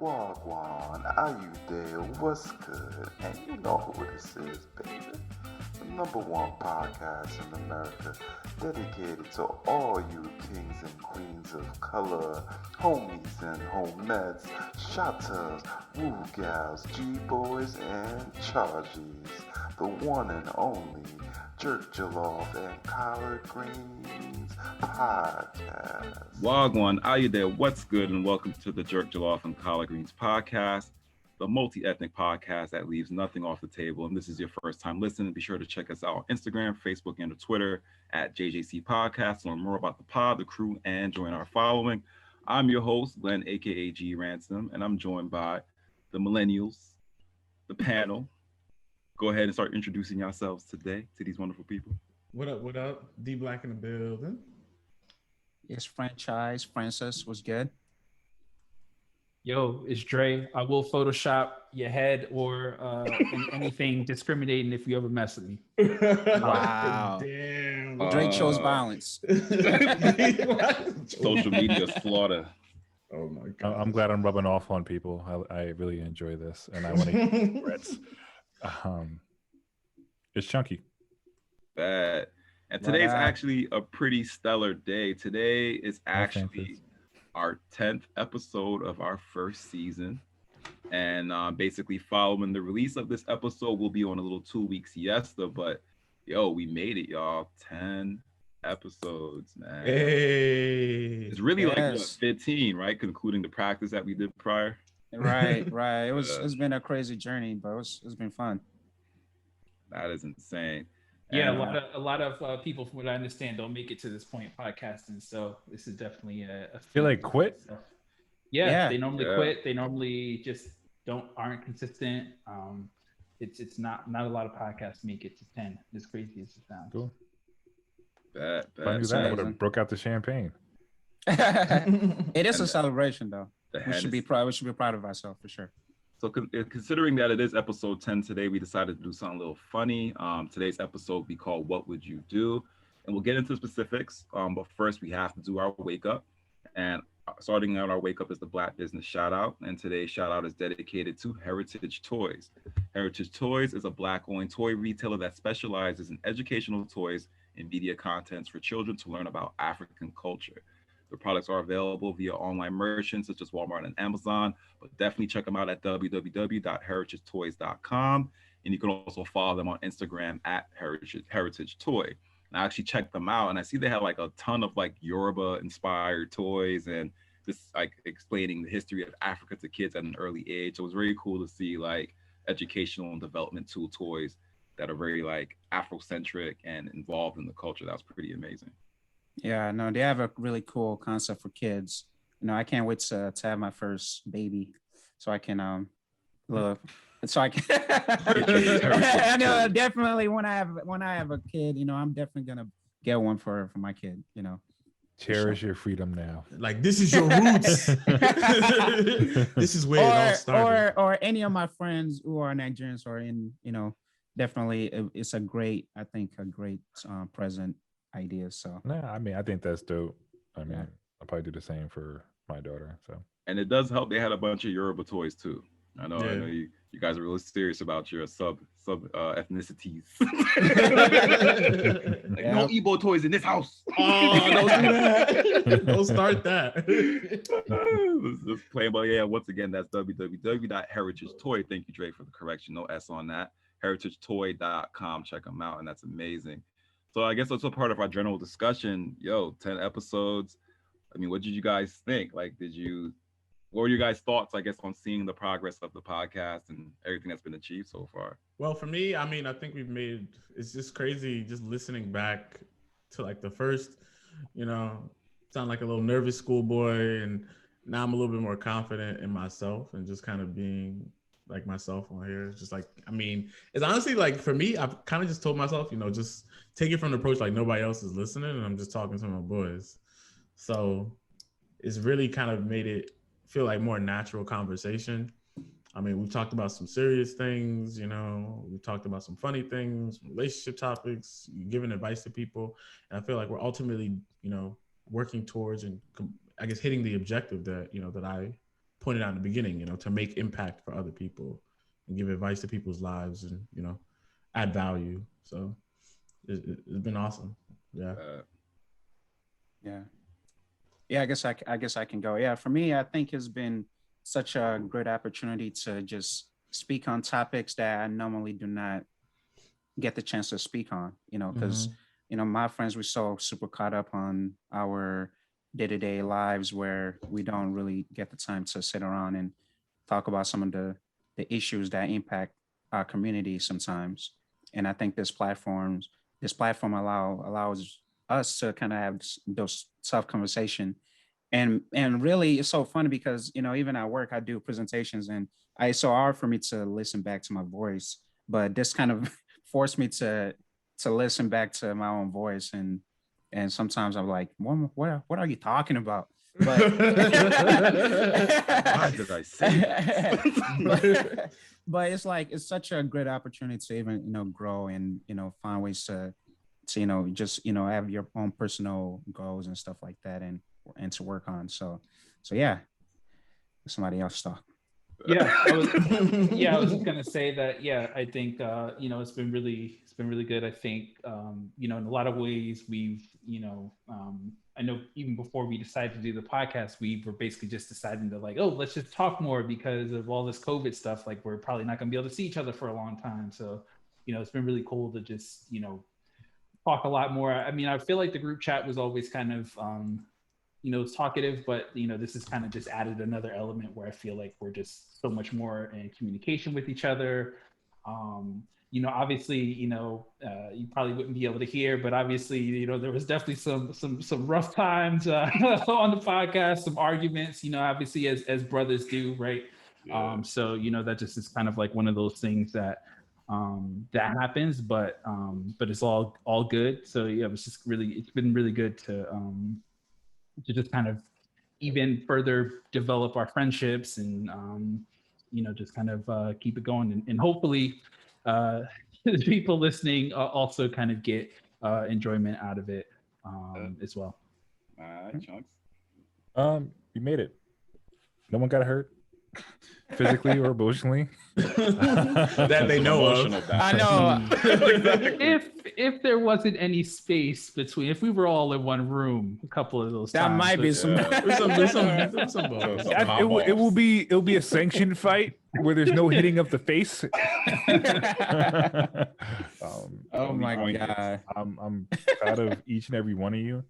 Wagwan, are you there? What's good? And you know who this is, baby. The number one podcast in America, dedicated to all you kings and queens of color, homies and homettes, shotters, woo gals, G-boys, and charges. The one and only Jerk Jollof and Collard Greens podcast. Wagwan, are you there? What's good? And welcome to the Jerk Jollof and Collard Greens podcast, the multi-ethnic podcast that leaves nothing off the table. And this is your first time listening, be sure to check us out on Instagram, Facebook, and Twitter at JJC Podcast to learn more about the pod, the crew, and join our following. I'm your host, Glenn, aka G Ransom, and I'm joined by the millennials, the panel. Go ahead and start introducing yourselves today to these wonderful people. What up, D-Black in the building. Yes, franchise. Francis was good. Yo, it's Dre. I will Photoshop your head or anything discriminating if you ever mess with me. Wow. Damn. Dre chose violence. Social media slaughter. Oh my God. I'm glad I'm rubbing off on people. I really enjoy this, and I want to get regrets. It's chunky. Bad. And today's actually a pretty stellar day. Today is actually our 10th episode of our first season. And basically following the release of this episode, we'll be on a little 2-week siesta. But yo, we made it, y'all. 10 episodes, man. Hey. It's really like what, 15, right? Concluding the practice that we did prior. Right. It's been a crazy journey, but it's been fun. That is insane. Yeah, a lot of people, from what I understand, don't make it to this point podcasting. So this is definitely a feel like quit. So, yeah, they normally quit. They normally just aren't consistent. It's not a lot of podcasts make it to 10. As crazy as it sounds. Cool. Bad. I would have broke out the champagne. It is a celebration, though. We should be proud of ourselves for sure. So considering that it is episode 10 today, we decided to do something a little funny. Today's episode will be called What Would You Do? And we'll get into specifics. But first, we have to do our wake up. And starting out our wake up is the Black Business Shout Out. And today's shout out is dedicated to Heritage Toys. Heritage Toys is a Black-owned toy retailer that specializes in educational toys and media contents for children to learn about African culture. The products are available via online merchants such as Walmart and Amazon, but definitely check them out at www.heritagetoys.com. And you can also follow them on Instagram at Heritage Toy. And I actually checked them out and I see they have like a ton of like Yoruba inspired toys and just like explaining the history of Africa to kids at an early age. So it was very cool to see like educational and development tool toys that are very like Afrocentric and involved in the culture. That was pretty amazing. Yeah, no, they have a really cool concept for kids. I can't wait to have my first baby, so I can look. So I can. I know definitely when I have a kid, I'm definitely gonna get one for my kid. Cherish your freedom now. Like this is your roots. This is where it all started. Or any of my friends who are Nigerians or in, definitely it's a great present idea. So I think that's dope. I'll probably do the same for my daughter. So and it does help. They had a bunch of Yoruba toys too. I know you guys are really serious about your sub ethnicities. No Igbo toys in this house. Oh, don't do that. Don't start that. Let's play, but yeah, once again, that's www.heritagetoy. Thank you, Dre, for the correction. No S on that. heritagetoy.com. Check them out, and that's amazing. So I guess that's a part of our general discussion. 10 episodes. I mean, what did you guys think? Like, what were your guys' thoughts, I guess, on seeing the progress of the podcast and everything that's been achieved so far? Well, for me, I think it's just crazy just listening back to like the first, sound like a little nervous schoolboy. And now I'm a little bit more confident in myself and just kind of being like myself on here. It's just like, it's honestly like for me, I've kind of just told myself, just take it from the approach like nobody else is listening and I'm just talking to my boys. So it's really kind of made it feel like more natural conversation. We've talked about some serious things, we've talked about some funny things, relationship topics, giving advice to people. And I feel like we're ultimately, working towards and I guess hitting the objective that, that I pointed out in the beginning, you know, to make impact for other people and give advice to people's lives and, you know, add value. So it's been awesome. Yeah. Yeah, I guess I can go. Yeah, for me, I think it's been such a great opportunity to just speak on topics that I normally do not get the chance to speak on, you know, because you know, my friends, we're so super caught up on our day-to-day lives where we don't really get the time to sit around and talk about some of the issues that impact our community sometimes. And I think this platform allows us to kind of have those tough conversation. And really it's so funny because, you know, even at work I do presentations and it's so hard for me to listen back to my voice, but this kind of forced me to listen back to my own voice, and sometimes I'm like, what are you talking about? But why did I say that? but it's like it's such a great opportunity to even, you know, grow and, you know, find ways to you know, just, you know, have your own personal goals and stuff like that, and to work on. So yeah, somebody else talk. I was just gonna say that. Yeah, I think you know, it's been really good. I think you know, in a lot of ways we've, you know, I know even before we decided to do the podcast, we were basically just deciding to like, oh, let's just talk more because of all this COVID stuff. Like, we're probably not gonna be able to see each other for a long time. So, you know, it's been really cool to just, you know, talk a lot more. I mean, I feel like the group chat was always kind of you know, talkative, but, you know, this has kind of just added another element where I feel like we're just so much more in communication with each other. You know, obviously, you know, you probably wouldn't be able to hear, but obviously, you know, there was definitely some rough times on the podcast, some arguments, you know, obviously as brothers do, right? Yeah. So, you know, that just is kind of like one of those things that that happens, but it's all good. So yeah, it's been really good to just kind of even further develop our friendships and you know, just kind of keep it going, and hopefully the people listening also kind of get enjoyment out of it as well. All right, Chunks. You made it. No one got hurt physically or emotionally that they know of. I know. If there wasn't any space between, if we were all in one room, a couple of those that times, might be some. It'll be a sanctioned fight where there's no hitting of the face. Oh my God! I'm proud of each and every one of you.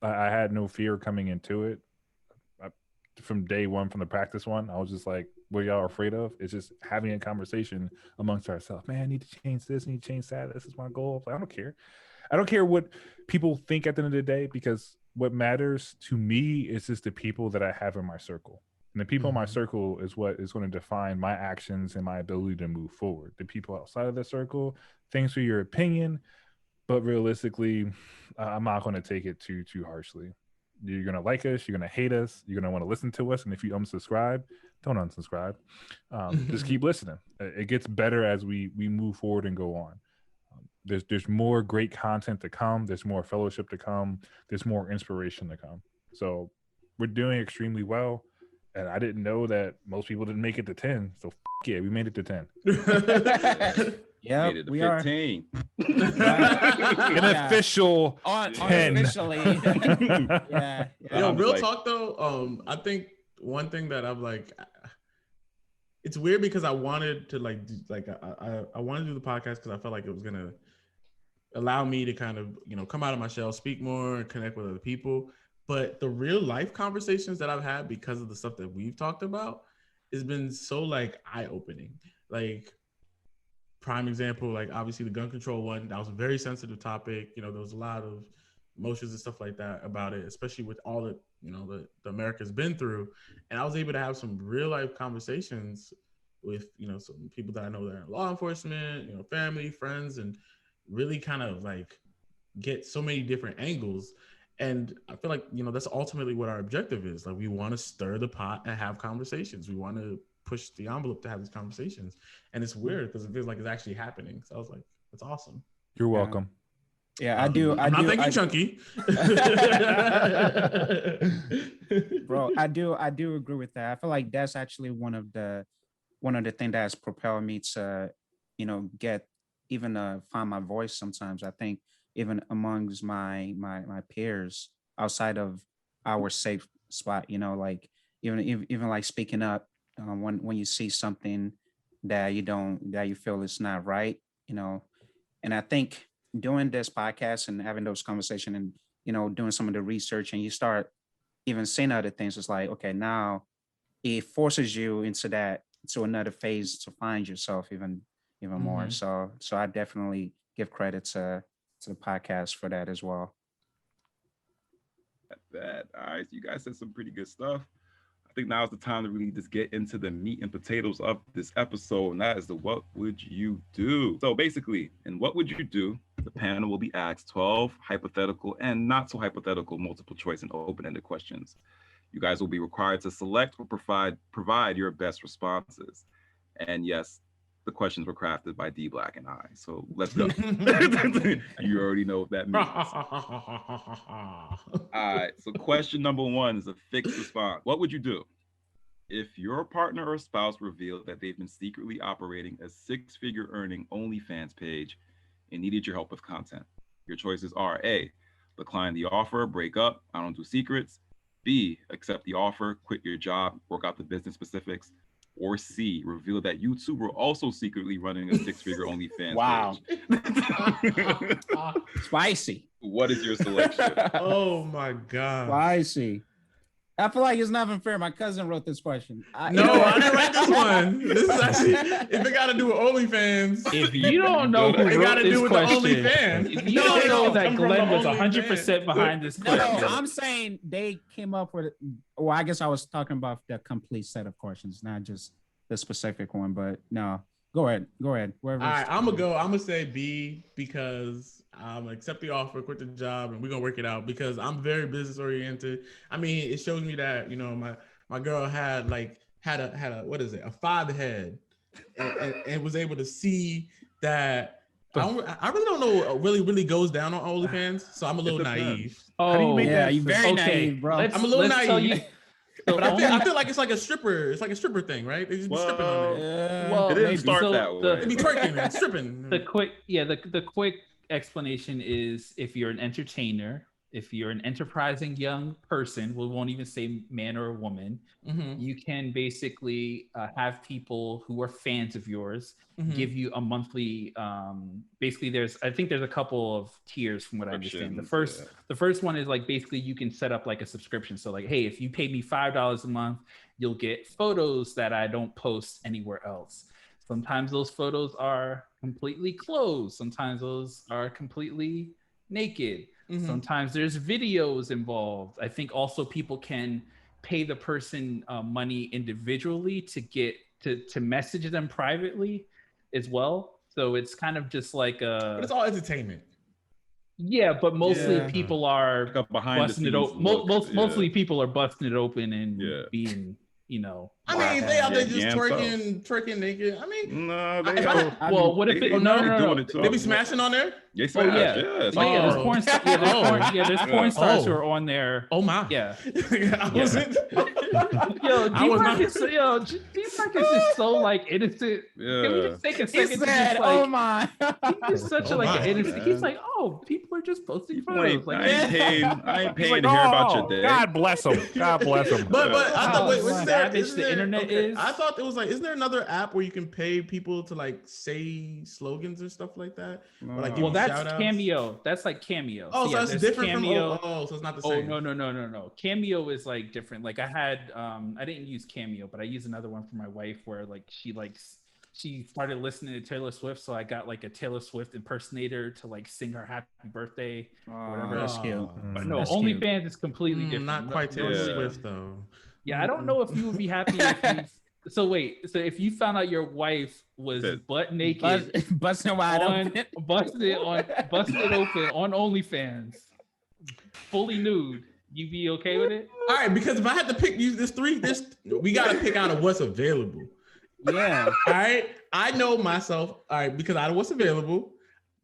I had no fear coming into it. From day one, from the practice one, I was just like, what y'all afraid of? It's just having a conversation amongst ourselves. Man, I need to change this, I need to change that. This is my goal. Like, I don't care. I don't care what people think at the end of the day, because what matters to me is just the people that I have in my circle. And the people in my circle is what is going to define my actions and my ability to move forward. The people outside of the circle, thanks for your opinion, but realistically, I'm not going to take it too harshly. You're going to like us, you're going to hate us, you're going to want to listen to us. And if you unsubscribe, don't unsubscribe. Just keep listening. It gets better as we move forward and go on. There's more great content to come. There's more fellowship to come. There's more inspiration to come. So we're doing extremely well. And I didn't know that most people didn't make it to 10. So yeah, we made it to 10. Yeah, we 15. An official 10. Unofficially. Yeah. Yo, real talk though. I think one thing that I'm like, it's weird because I wanted to I wanted to do the podcast because I felt like it was gonna allow me to kind of, you know, come out of my shell, speak more, and connect with other people. But the real life conversations that I've had because of the stuff that we've talked about has been so like eye-opening. Like, prime example, like obviously the gun control one, that was a very sensitive topic. You know, there was a lot of emotions and stuff like that about it, especially with all that, you know, the America's been through. And I was able to have some real life conversations with, you know, some people that I know that are in law enforcement, you know, family, friends, and really kind of like get so many different angles. And I feel like, you know, that's ultimately what our objective is. Like, we want to stir the pot and have conversations. We want to push the envelope to have these conversations. And it's weird because it feels like it's actually happening. So I was like, that's awesome. You're welcome. Yeah, I do. I'm not thinking chunky. Bro, I do agree with that. I feel like that's actually one of the things that's propelled me to, get even find my voice sometimes. I think even amongst my peers outside of our safe spot, like even like speaking up when you see something that you feel is not right, and I think doing this podcast and having those conversations and doing some of the research, and you start even seeing other things, it's like, okay, now it forces you to another phase to find yourself even more. So I definitely give credit to the podcast for that as well. That. All right, so you guys said some pretty good stuff. I think now is the time to really just get into the meat and potatoes of this episode, and that is the what would you do? So basically, in what would you do, the panel will be asked 12 hypothetical and not so hypothetical multiple choice and open-ended questions. You guys will be required to select or provide your best responses. And yes, the questions were crafted by Dblack and I. So let's go. You already know what that means. All right. So question number 1 is a fixed response. What would you do if your partner or spouse revealed that they've been secretly operating a 6-figure earning OnlyFans page and needed your help with content? Your choices are A, decline the offer, break up, I don't do secrets. B, accept the offer, quit your job, work out the business specifics. Or C, reveal that you two were also secretly running a 6-figure OnlyFans Wow. page. Spicy. What is your selection? Oh my God. Spicy. I feel like it's not even fair. My cousin wrote this question. I didn't write this one. This is actually, if it got to do with OnlyFans. If you don't know who wrote this question, if you don't know that Glenn was 100% behind this question. No, I'm saying they came up with it. Well, I guess I was talking about the complete set of questions, not just the specific one. But no, go ahead. All right, I'm gonna say B because I'm gonna accept the offer, quit the job, and we're gonna work it out because I'm very business oriented. I mean, it shows me that my girl had a what is it, a fatherhead, and was able to see that. I really don't know what really goes down on OnlyFans, so I'm a little naive. Oh, yeah, you're very naive, bro. I'm a little naive. But I feel like it's like a stripper. It's like a stripper thing, right? They just be stripping on there. Well, it didn't start that way. They be twerking and stripping. The quick explanation is if you're an entertainer, if you're an enterprising young person, we won't even say man or woman, you can basically have people who are fans of yours give you a monthly. Basically, I think there's a couple of tiers from what I understand. The first one is like basically you can set up like a subscription. So like, hey, if you pay me $5 a month, you'll get photos that I don't post anywhere else. Sometimes those photos are completely clothed. Sometimes those are completely naked. Sometimes there's videos involved. I think also people can pay the person money individually to get to message them privately as well. So it's kind of just like but it's all entertainment. Yeah, but mostly people are busting it open. Mostly people are busting it open and being, I mean, they out there just twerking naked. I mean, no, what if it? No. They be smashing on there. They smash. There's porn stars. There's porn stars who are on there. Oh my. Yeah. I wasn't. D-Mark is just so like innocent. Yeah. Can we just take a second to said, just like, oh my. He's such an innocent. He's like, oh, people are just posting photos. Like, I ain't paying to hear about your day. God bless him. But I thought, what's savage the internet is. I thought it was like, isn't there another app where you can pay people to like say slogans or stuff like that? Or, like, well, that's Cameo. That's like Cameo. Oh, so that's different Cameo. From so it's not the same. Oh no. Cameo is like different. Like I had I didn't use Cameo, but I used another one for my wife where like she started listening to Taylor Swift, so I got like a Taylor Swift impersonator to like sing her happy birthday or whatever. That's cute. But no, OnlyFans is completely different. Not quite Taylor Swift though. Yeah, I don't know if you would be happy if you. So if you found out your wife was butt naked, busting wide open, busted it open on OnlyFans, fully nude, you be okay with it? All right, because if I had to pick we got to pick out of what's available. Yeah. All right. I know myself. All right, because out of what's available,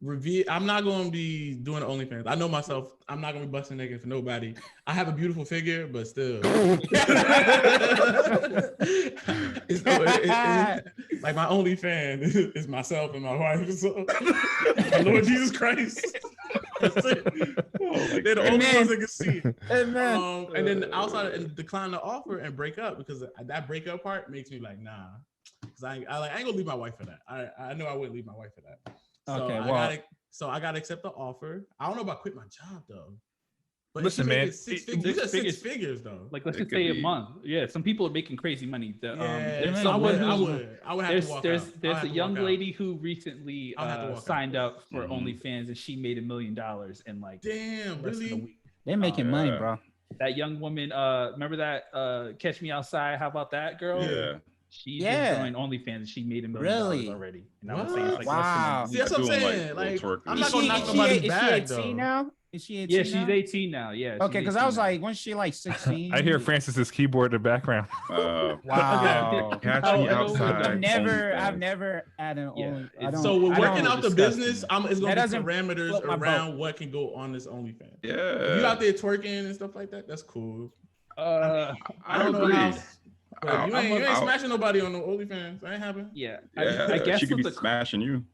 I'm not gonna be doing OnlyFans. I know myself. I'm not gonna be busting naked for nobody. I have a beautiful figure, but still, like my OnlyFans is myself and my wife. So, my Lord Jesus Christ. That's it. They're the only ones that can see it. And then outside and decline the offer and break up, because that breakup part makes me like, nah, because I ain't gonna leave my wife for that. I know I wouldn't leave my wife for that. So I gotta accept the offer. I don't know about quit my job though. But listen, man, six figures though. Like let's just say a month. Yeah, some people are making crazy money. There's I would have to walk out. There's a young lady who recently signed up for OnlyFans, and she made $1 million in like damn, really? A week. They're making money, bro. That young woman, remember that Catch Me Outside? How about that girl? Yeah. She joined OnlyFans and she made $1 million already. And I'm saying it's like wow. See, that's what I'm saying. Like, I'm not gonna knock nobody's bag though. Is she 18 now? Is she 18 Yeah, she's 18 now. Yeah. Okay, because I was like, when she like 16? I hear Francis's keyboard in the background. Wow. Catch me outside. I've never had an only. So we're working out the business. It's gonna be parameters around what can go on this OnlyFans. Yeah. If you out there twerking and stuff like that, that's cool. I don't know know. how. You ain't smashing nobody on the OnlyFans. That ain't happening. Yeah. I guess she could be smashing you.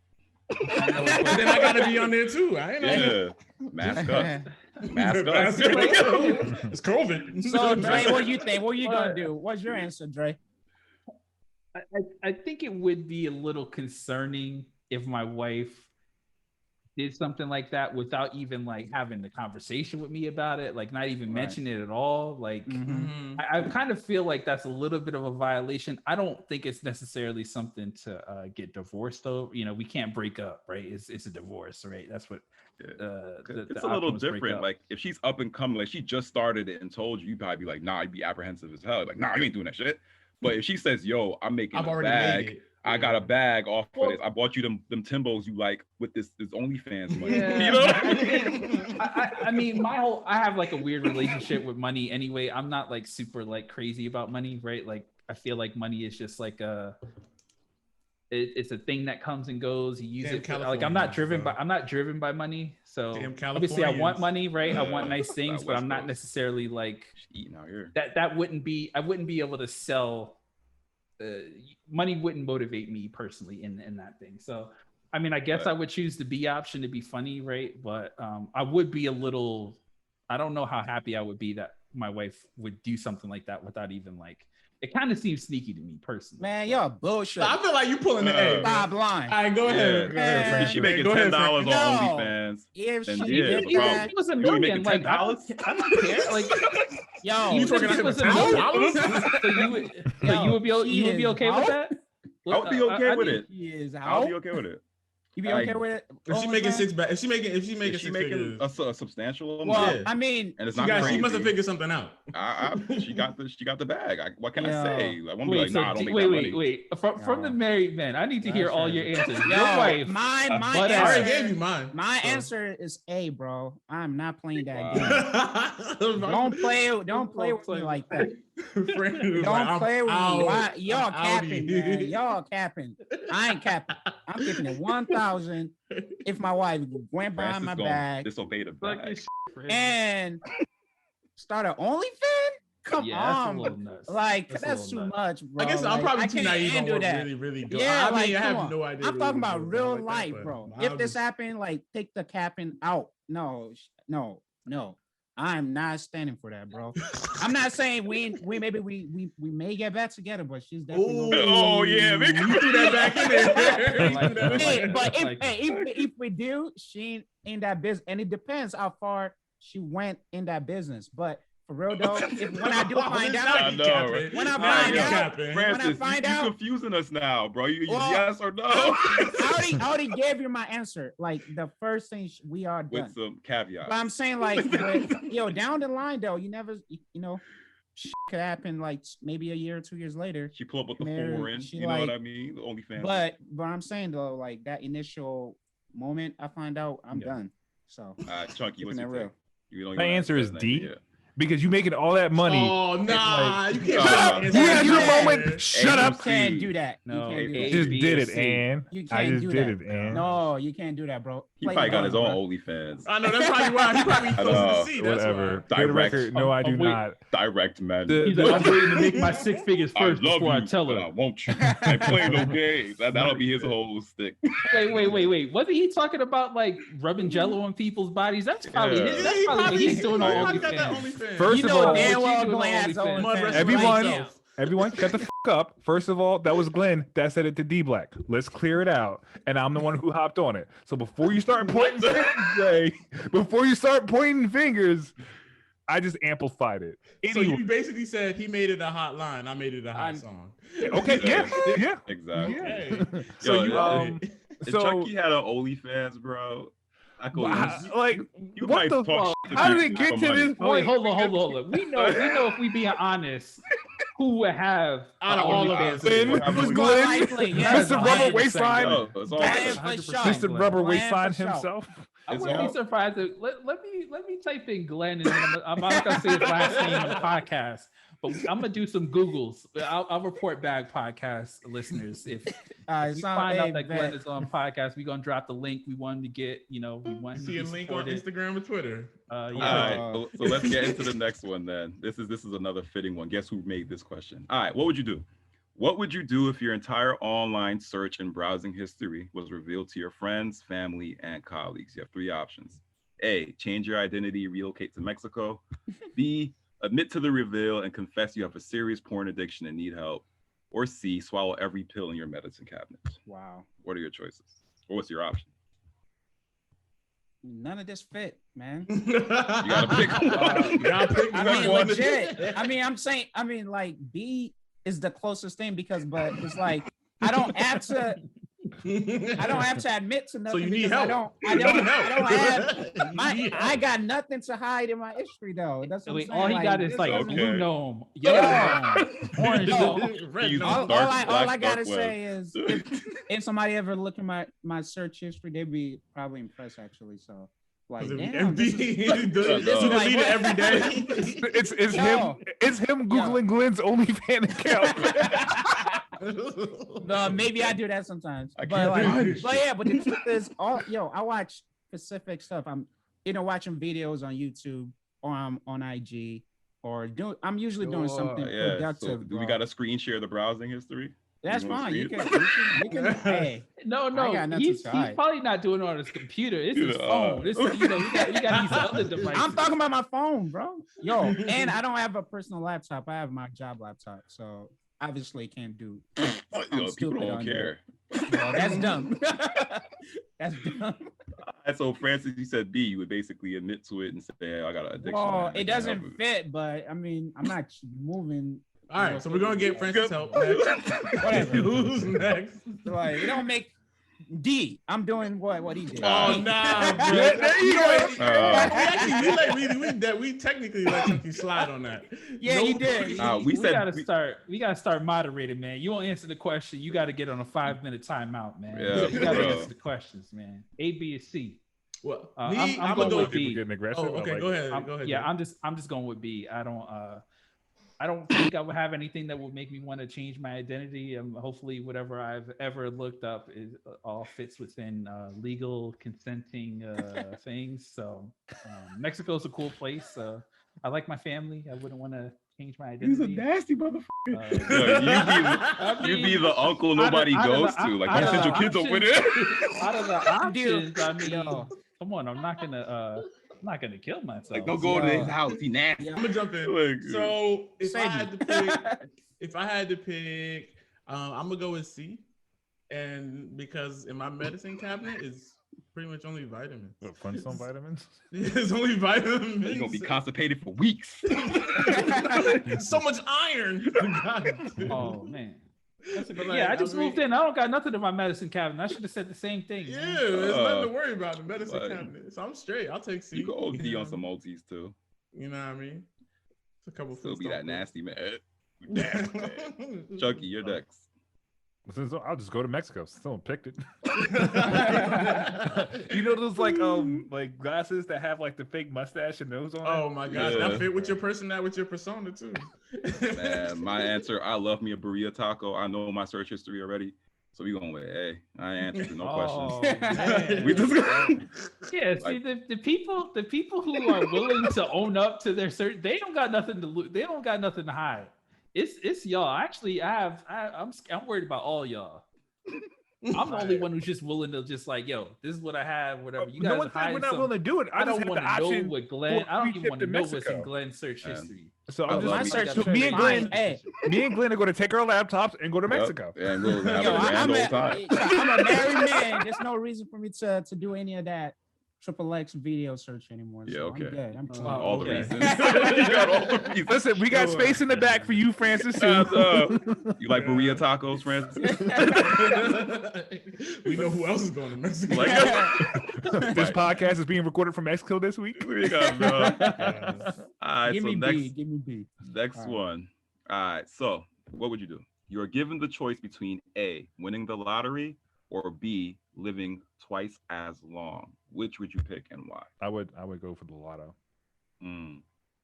But then I gotta be on there too. I ain't know. Yeah. Mask up. Mask up. It's COVID. So Dre, what do you think? What are you gonna do? What's your answer, Dre? I think it would be a little concerning if my wife did something like that without even like having the conversation with me about it, like not even mention it at all. Like I kind of feel like that's a little bit of a violation. I don't think it's necessarily something to get divorced though. You know, we can't break up, right? It's a divorce, right? That's what it's a little different. Like if she's up and coming, like she just started it and told you, you'd probably be like, nah, you'd be apprehensive as hell. Like, nah, you ain't doing that shit. But if she says, yo, I'm making a bag, I got a bag off of this. I bought you them Timbos you like with this OnlyFans money. Yeah. You know what I mean? I have like a weird relationship with money anyway. I'm not like super like crazy about money, right? Like I feel like money is just like it's a thing that comes and goes. You use it. Like I'm not driven by money. So obviously I want money, right? I want nice things, but I'm not necessarily like eating out here. I wouldn't be able to sell. Money wouldn't motivate me personally in that thing. So, I mean, I guess I would choose the B option to be funny, right? But I would be a little. I don't know how happy I would be that my wife would do something like that without even like. It kind of seems sneaky to me personally. Man, y'all bullshit. I feel like you pulling the egg. Stop lying. All right, go ahead. If she making $10 on OnlyFans, if then she it was $1 million, like I don't care. Like, yo, you talking about $10? So you would be okay with that? I would be okay with it. I would be okay with it. You be okay with it? If she making six back, if she making a substantial amount, well, I mean, and it's not crazy. She must have figured something out. She got the bag. What can I say? I won't be like, nah, I don't make that money. Wait. From the married men, I need to hear all your answers. Your wife, my answer. I already gave you mine. My answer is A, bro. I'm not playing that game. Don't play with me like that. Don't play with me. Y'all capping, man. Y'all capping. I ain't capping. I'm keeping it 1,000. If my wife went by my bag, disobey the bag, and start an OnlyFans, come on, like that's too much, bro. I guess I'm probably too naive on what really good. Yeah, I mean, I have no idea. I'm talking about real life, bro. If this happened, like take the capping out. No. I'm not standing for that, bro. I'm not saying we may get back together, but she's definitely. You threw that back in there. If we do, she ain't that business, and it depends how far she went in that business. But for real though, when I do find out, you're confusing us now, bro. You yes or no? I already gave you my answer. Like the first thing we are done with some caveats. But I'm saying like, down the line though, you never, could happen like maybe a year or 2 years later. She pull up with the foreign, you know what I mean? The OnlyFans. But I'm saying though, like that initial moment I find out, I'm done. So Chunky, what's your real? My answer is D. because you making all that money. Oh nah, you can't. You had your moment. Shut You up. can't do that. No, You can't do I that. just B, did or it, C. and You I can't just do did that. it, and No, you can't do that, bro. He Play probably the got his game, own bro. OnlyFans. I know that's probably why. He probably close to see. That's whatever. why. For the Direct. record, no, I do I'm wait- not. Direct man. He's like, I'm waiting to make my 6 figures first before I tell but her. I want you. I play no games. That'll be his whole stick. Wait. Wasn't he talking about like rubbing jello on people's bodies? That's probably Yeah. his. That's probably what he's doing on Probably got that OnlyFans. OnlyFans. First You of know all, damn what you well doing on Glenn has OnlyFans? Mud OnlyFans wrestling Everyone- right now. everyone, shut the up. First of all, that was Glenn that said it to D-Black. Let's clear it out. And I'm the one who hopped on it. So before you start pointing fingers, Jay, before you start pointing fingers, I just amplified it. So Anyway, you basically said he made it a hot line. I made it a hot song. okay, yeah. Exactly. Okay. Yo, if So- Chucky had an OnlyFans, bro, I could Like, you what might the talk fuck? shit to How did people it get for to money. this Oh, wait, point? hold on. We know if we being honest, who would have Out of all of OnlyFans us. Glenn, anymore? it was More Glenn, likely, yeah. Mr. Rubber 100%, Waistline, Yo, it's all Glenn good. for 100%. sure. Mr. Rubber Glenn Waistline for sure. himself. I wouldn't be surprised. Let me type in Glenn, and then I'm not gonna say his last name on the podcast, but I'm gonna do some Googles. I'll report back, podcast listeners. If we find out that Glenn is on podcast, we're gonna drop the link. We wanted to get, we wanted to See a be link on supported. Instagram or Twitter. All right, so let's get into the next one then. This is another fitting one. Guess who made this question? All right, what would you do? What would you do if your entire online search and browsing history was revealed to your friends, family, and colleagues? You have 3 options. A, change your identity, relocate to Mexico. B, admit to the reveal and confess you have a serious porn addiction and need help. Or C, swallow every pill in your medicine cabinet. Wow. What are your choices? Or what's your option? None of this fit, man. You gotta pick one. You gotta pick I mean, one. legit. Like B is the closest thing but it's like I don't have to admit to nothing. So you need because help. I don't have I got nothing to hide in my history though. That's what Wait, I'm all saying. he got is this like doesn't- blue gnome, yellow gnome, orange No, gnome. red He's no. all dark I black gotta dark say is if somebody ever look at my search history, they'd be probably impressed actually. So like, damn, this is- This is like- delete it every day. It's Yo. him googling Glenn's OnlyFans account. No, maybe I do that sometimes. I But can't like, do this but yeah, but the truth is, I watch specific stuff. I'm watching videos on YouTube or I'm on IG or I'm usually doing something Yeah. So productive. do we bro. got to screen share the browsing history? That's you wanna fine. see You it? can hey. No, I got nothing he's to hide. probably not doing it on his computer. It's his Yeah. phone. It's you got these other devices. I'm talking about my phone, bro. Yo, and I don't have a personal laptop. I have my job laptop, so obviously can't do. People stupid don't on care. Well, that's dumb. That's dumb. And so Francis, you said B, you would basically admit to it and say, hey, I got an addiction. Well, man. I it can't doesn't help fit, but I mean, I'm not moving. All right, so we're gonna get Francis help next. Whatever. Who's next? Like, it don't make D. I'm doing what he did. Oh nah, bro. There you go. We technically let Chucky slide on that. Yeah, you did. we said we gotta start moderating, man. You won't answer the question. You got to get on a 5-minute timeout, man. Yeah, you got to bro. answer the questions, man. A, B, or C. Well, I'm I'm going gonna with go. B. People getting aggressive. Oh, okay, I like go it. ahead. Go ahead. Yeah, I'm just going with B. I don't think I would have anything that would make me want to change my identity. Hopefully, whatever I've ever looked up is all fits within legal consenting things. So Mexico's a cool place. I like my family. I wouldn't want to change my identity. He's a nasty motherfucker. you be the uncle nobody goes to. Like, you send your kids over there. Out of the options, I mean, Yo. come on, I'm not gonna kill myself. Like, don't go to his house. He nasty. I'm gonna jump in. Like, So if I Save had to pick, I'm gonna go with C, and because in my medicine cabinet is pretty much only vitamins. What, Flintstone vitamins? It's only vitamins. You're gonna be constipated for weeks. So much iron. God. Oh man. That's a good, But, yeah, I like, just I mean- moved in. I don't got nothing in my medicine cabinet. I should have said the same thing. Yeah, man. there's nothing to worry about in the medicine like, cabinet. So I'm straight. I'll take C. You can OD know? on some Maltese too. You know what I mean? It's a couple. Still be that nasty man. nasty. Nasty man. Chucky, you're next. I'll just go to Mexico. Someone picked it. You know those like glasses that have like the fake mustache and nose on it? Oh my gosh, Yeah. that fit with your persona too. Man, my answer, I love me a burrito taco. I know my search history already. So we going with A. I ain't answering no questions. man. We just Yeah, see the people who are willing to own up to their search, they don't got nothing to lose. They don't got nothing to hide. It's y'all. Actually, I'm worried about all y'all. I'm the only one who's just willing to just like, yo, this is what I have, whatever. You guys no one said we're not willing to do it. I just don't have want the to know option what Glenn. I don't even ship want to to know what's Mexico. in Glenn's search history. So Oh, I'm my just search so me and fine. Glenn, Hey, me and Glenn are going to take our laptops and go to Mexico. Yep. And we'll have yo, a grand old time. I'm a married man. There's no reason for me to do any of that XXX video search anymore. Yeah, So okay. I'm good. I'm cool. All the Okay. reasons. You got all the reasons. Listen, we got space in the back for you, Francis. Too. You like burrito tacos, Francis? We know who else is going to Mexico. This podcast is being recorded from Mexico this week. We got all right, Give so me next, B. Give me B. next All right. one. All right, so what would you do? You are given the choice between A, winning the lottery, or B, living twice as long. Which would you pick and why? I would go for the lotto. Mm.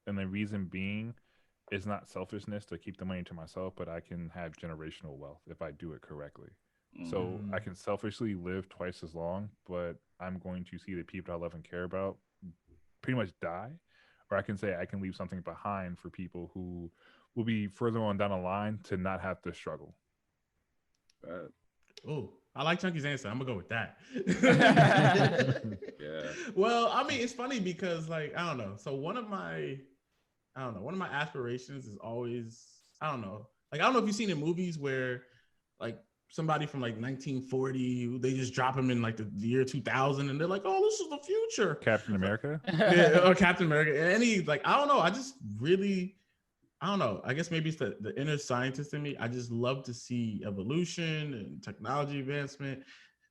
And the reason being is not selfishness to keep the money to myself, but I can have generational wealth if I do it correctly. So I can selfishly live twice as long, but I'm going to see the people I love and care about pretty much die. Or I can say I can leave something behind for people who will be further on down the line to not have to struggle. Oh, I like Chunky's answer. I'm gonna go with that. Yeah. Well, I mean, it's funny because like I don't know. So one of my aspirations is always I don't know if you've seen in movies where like somebody from like 1940 they just drop him in like the year 2000 and they're like, oh, this is the future. Captain America? Yeah, or Captain America. And any like I don't know. I just really I don't know. I guess maybe it's the inner scientist in me. I just love to see evolution and technology advancement.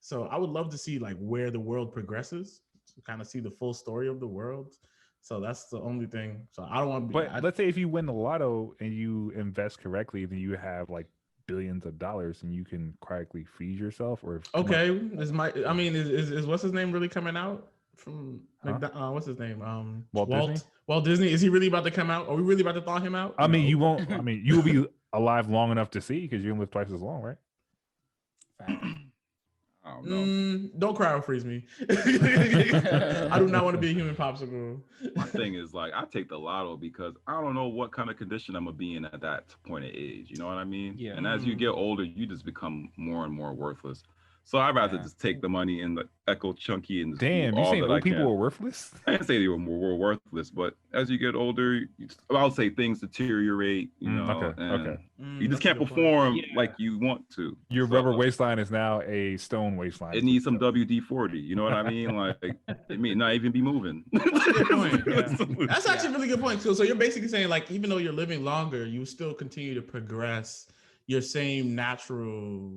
So I would love to see like where the world progresses, to kind of see the full story of the world. So that's the only thing. So I don't want to be. But let's say if you win the lotto and you invest correctly, then you have like billions of dollars and you can correctly feed yourself. Or okay, is what's his name really coming out from? What's his name? Walt Disney. Is he really about to come out? Are we really about to thaw him out? I mean, you won't. I mean, you will be alive long enough to see because you're gonna live twice as long, right? I don't know. Don't cry or freeze me. I do not want to be a human popsicle. My thing is like I take the lotto because I don't know what kind of condition I'm gonna be in at that point of age. You know what I mean? Yeah. And as you get older, you just become more and more worthless. So I'd rather just take the money and echo Chunky and Damn, you saying old people were worthless? I didn't say they were worthless, but as you get older, I'll say things deteriorate. You know, okay. You just can't perform like you want to. Your rubber waistline is now a stone waistline. It needs some WD-40. You know what I mean? Like it may not even be moving. That's a good point. That's actually a really good point too. So you're basically saying like even though you're living longer, you still continue to progress your same natural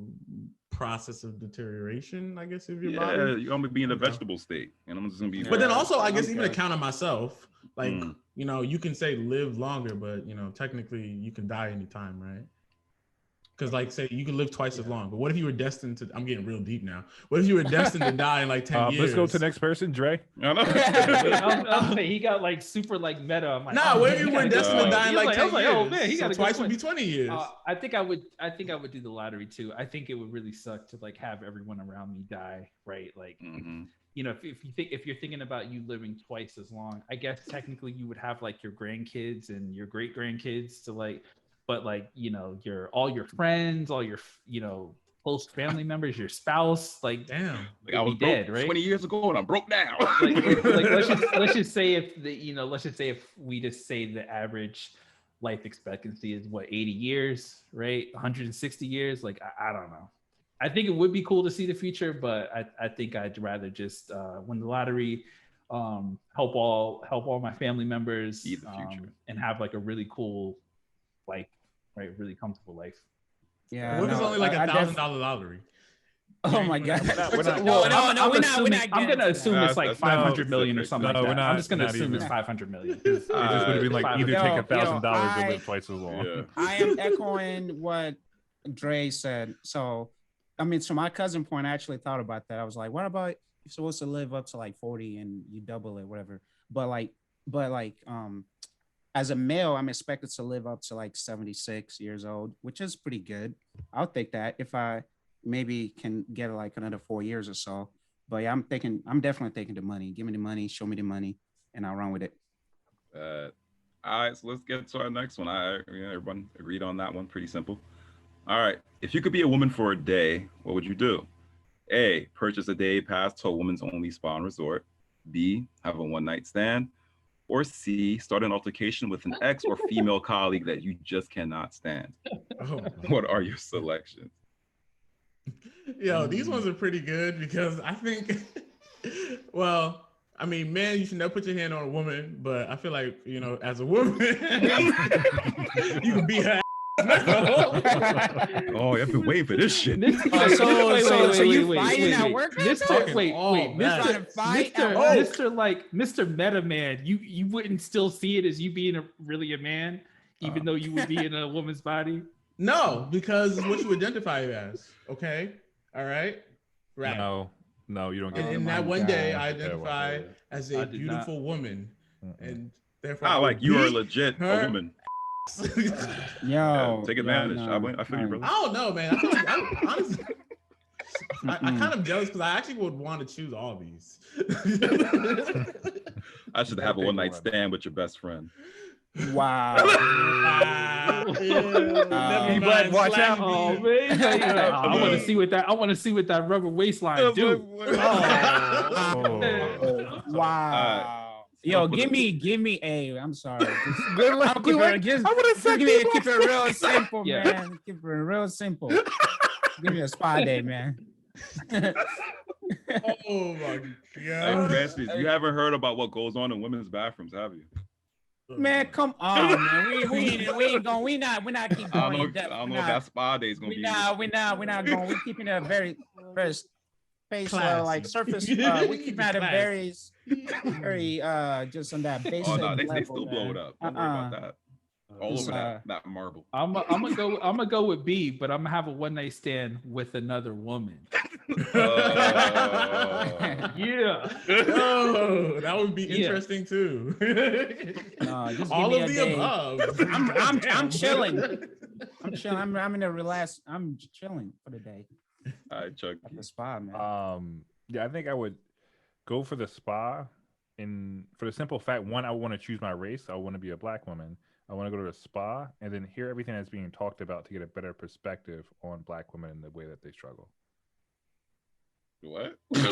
process of deterioration, I guess, of your body. Yeah, you're gonna be in a vegetable state, and I'm just gonna be. But then also, I guess, even to counter myself, like you know, you can say live longer, but you know, technically, you can die anytime, right? Because, like, say you can live twice as long, but what if you were destined to? I'm getting real deep now. What if you were destined to die in like 10 years? Let's go to the next person, Dre. He got like super like meta. I'm like, nah, what if you were destined to die in like 10 years? Oh man, he got twice would be 20 years. I think I would do the lottery too. I think it would really suck to like have everyone around me die, right? Like, you know, if you're thinking about you living twice as long, I guess technically you would have like your grandkids and your great grandkids to like. But like, you know, all your friends, all your, you know, close family members, your spouse, like, damn, like I was dead, right? 20 years ago, and I'm broke now. let's just say if we just say the average life expectancy is what 80 years, right? 160 years. Like, I don't know. I think it would be cool to see the future, but I think I'd rather just win the lottery, help all my family members, and have like a really cool. Like, right, really comfortable life. Yeah. What if it's only like $1,000 lottery? Oh my god! I'm gonna assume it's like 500 million or something like that. I'm just gonna assume it's 500 million. It just would have been like either take $1,000 or live twice as long. I am echoing what Dre said, so I mean, so my cousin point, I actually thought about that. I was like, what about you're supposed to live up to like 40 and you double it, whatever. But as a male, I'm expected to live up to like 76 years old, which is pretty good. I'll take that if I maybe can get like another 4 years or so. But yeah, I'm definitely taking the money. Give me the money, show me the money, and I'll run with it. All right, so let's get to our next one. Everyone agreed on that one. Pretty simple. All right, if you could be a woman for a day, what would you do? A, purchase a day pass to a woman's only spa and resort. B, have a one-night stand. Or C, start an altercation with an ex or female colleague that you just cannot stand. Oh. What are your selections? Yo, these ones are pretty good because I think, well, I mean, man, you should never put your hand on a woman, but I feel like, you know, as a woman, you can beat her. Oh, I've been waiting for this shit. Wait, Mr. Meta Man, you wouldn't still see it as you being really a man, even though you would be in a woman's body? No, because it's what you identify as. Okay, all right, right. No, you don't get. And that one day, I identify as a beautiful woman, and therefore, you are legit a woman. Yo, take advantage. I feel you, brother. I don't know, man. Honestly, I kind of jealous because I actually would want to choose all these. I should have a one-night stand with your best friend. Wow. Black, watch out. Oh, man. I want to see what that rubber waistline do. Wow. Yo, give me a. I'm sorry. Good luck. Keep it real simple, man. Keep it real simple. Give me a spa day, man. Oh my god. Hey, Francis, you haven't heard about what goes on in women's bathrooms, have you? Man, come on, man. We're not keep going. I don't know if that spa day is gonna be. We're not going. We're keeping it very space, like surface. We keep it at a very just on that basic. Oh no, level, they still blow it up. Don't worry about that. All over that marble. I'm gonna go with B, but I'm gonna have a one night stand with another woman. Yeah. Oh, that would be interesting too. All of the above. I'm chilling. I'm in a relax. I'm chilling for the day. All right, Chuck. At the spa, man. Yeah, I think I would go for the spa, and for the simple fact, one, I want to choose my race. I want to be a black woman. I want to go to a spa and then hear everything that's being talked about to get a better perspective on black women and the way that they struggle. What? It's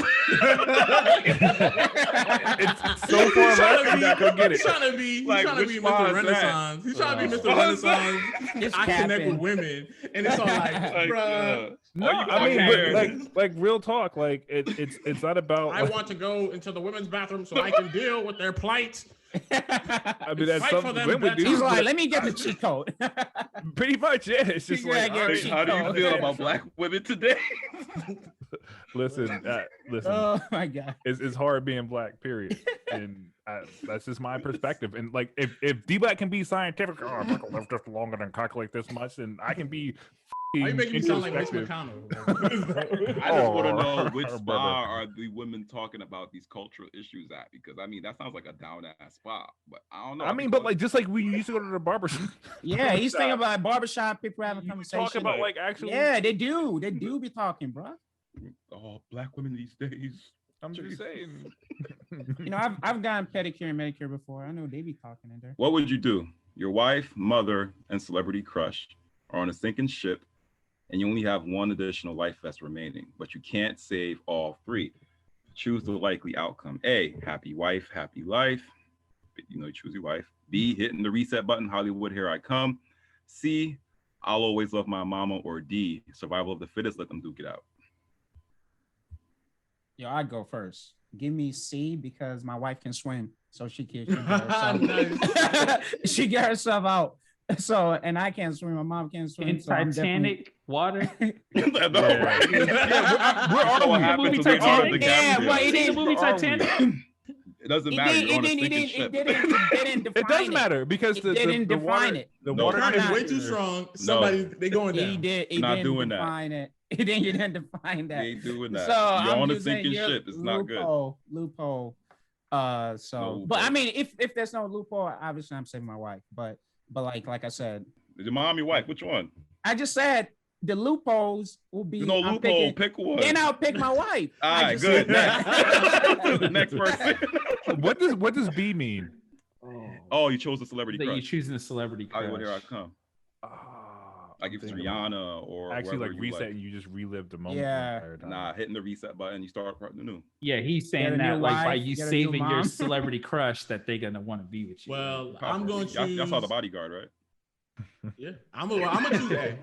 so far left, I'm not gonna get it. He's trying to be Mr. Renaissance. He's trying to be Mr. Renaissance. I connect with women, and it's all like, bro. No, I mean, but like real talk. Like it's not about. I want to go into the women's bathroom so I can deal with their plight. I mean, that's something women do. He's like, let me get the cheat code. Pretty much, yeah. It's just like, how do you feel about black women today? Listen. Oh my god, it's hard being black. Period. And that's just my perspective. And like, if Dblack can be scientific, I'm not gonna live just longer than calculate this much, then I can be. Why you making me sound like Mitch McConnell? I just want to know which spa are the women talking about these cultural issues at? Because I mean, that sounds like a down ass spa, but I don't know. I mean, but like just like we used to go to the barbershop. Yeah, he's thinking about barbershop. People having conversation. Talk about like actually. Yeah, they do. They do be talking, bro. Oh, black women these days. I'm just saying. You know, I've gotten pedicure and manicure before. I know they be talking in there. What would you do? Your wife, mother, and celebrity crush are on a sinking ship, and you only have one additional life vest remaining, but you can't save all three. Choose the likely outcome. A, happy wife, happy life. You choose your wife. B, hitting the reset button, Hollywood, here I come. C, I'll always love my mama. Or D, survival of the fittest, let them duke it out. Yo, I'd go first. Give me C because my wife can swim, so she get herself. She get herself out. So, and I can't swim. My mom can't swim. In Titanic water. We're on movie Titanic. Yeah, but it is the movie Titanic. It doesn't matter. You're on a sinking ship. It didn't define It does matter because It didn't the define water, it. the No, water Current is way temperature- too strong. Somebody they going down. He didn't doing that. define it. He didn't define We that. ain't doing that. So You're I'm on a just saying sinking you're ship. It's not good. Loophole. No But I loophole. mean, if there's no loophole, obviously I'm saving my wife. But like I said, Is your mom, your wife? Which one? I just said the loopholes will be. There's no I'm loophole. picking- Pick one. Then I'll pick my wife. All I right, just good. said- Next person. What does B mean? Oh, you chose a celebrity That you're crush. choosing a celebrity All crush. right, well, here I come. Like if it's Rihanna or actually whoever like you reset and you just relive the moment. Yeah. The entire time. Nah, hitting the reset button, you start new. Yeah, he's Get a saying new that like by wife, you get a new saving your mom. celebrity crush that they're gonna want to be with you. Well, Probably. I'm going to choose. Y'all saw the bodyguard, right? Yeah, I'm gonna choose A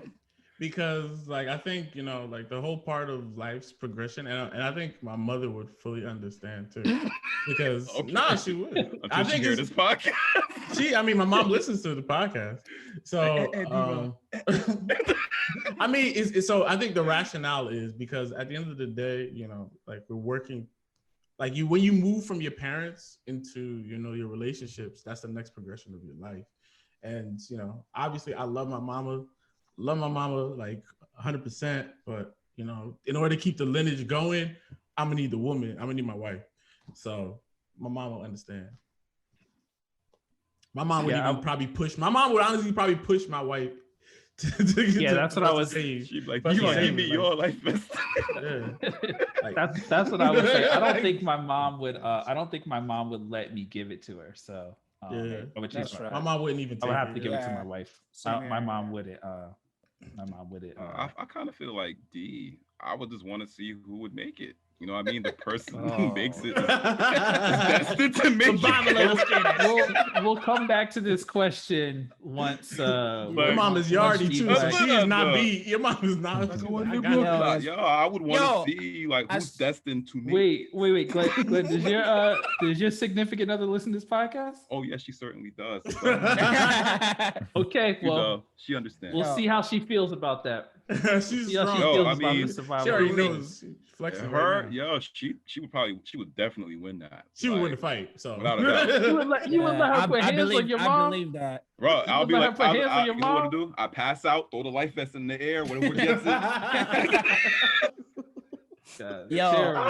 because like I think like the whole part of life's progression, and I think my mother would fully understand too because Okay. nah, she would. Until I she think hear it's, this podcast. I mean, my mom listens to the podcast, so I mean, so I think the rationale is because at the end of the day, like we're working, like when you move from your parents into your relationships, that's the next progression of your life. And obviously, I love my mama like 100%. But in order to keep the lineage going, I'm gonna need the woman. I'm gonna need my wife. So my mom will understand. My mom would probably push. My mom would honestly probably push my wife. That's what I was saying. She'd be like, But you gonna yeah, give me like- your life best. Yeah. Like, that's what I would say. I don't think my mom would. I don't think my mom would let me give it to her. So Yeah, I would that's choose. right. my mom wouldn't even. I would take have it. to give it to Yeah. my wife. Same My here. mom wouldn't. My mom wouldn't. I kind of feel like D. I would just want to see who would make it. You know what I mean? The person Oh. who makes it is destined to make Survival it. of the fittest. we'll come back to this question once. Your But- mom is Yardy too, so That's she is not what B. Your mom is not. That's I what got you it. do. Nah, yo, I would want to see like I who's s- destined to make. Wait, Glenn, does your significant other listen to this podcast? Oh yes, she certainly does. Okay, well, She understands. we'll see how she feels about that. She's See how she strong. Yo, feels I about mean, the survival. She already of knows. She's flexing Her, right now. yo, she would definitely win that. She would win the Like, fight. So without a doubt. You would let her put hands on your mom. I believe that. Bro, I'll be let her like, put hands on your you know what to mom? do? I pass out, throw the life vest in the air, whatever gets it. God, Yo, terrible.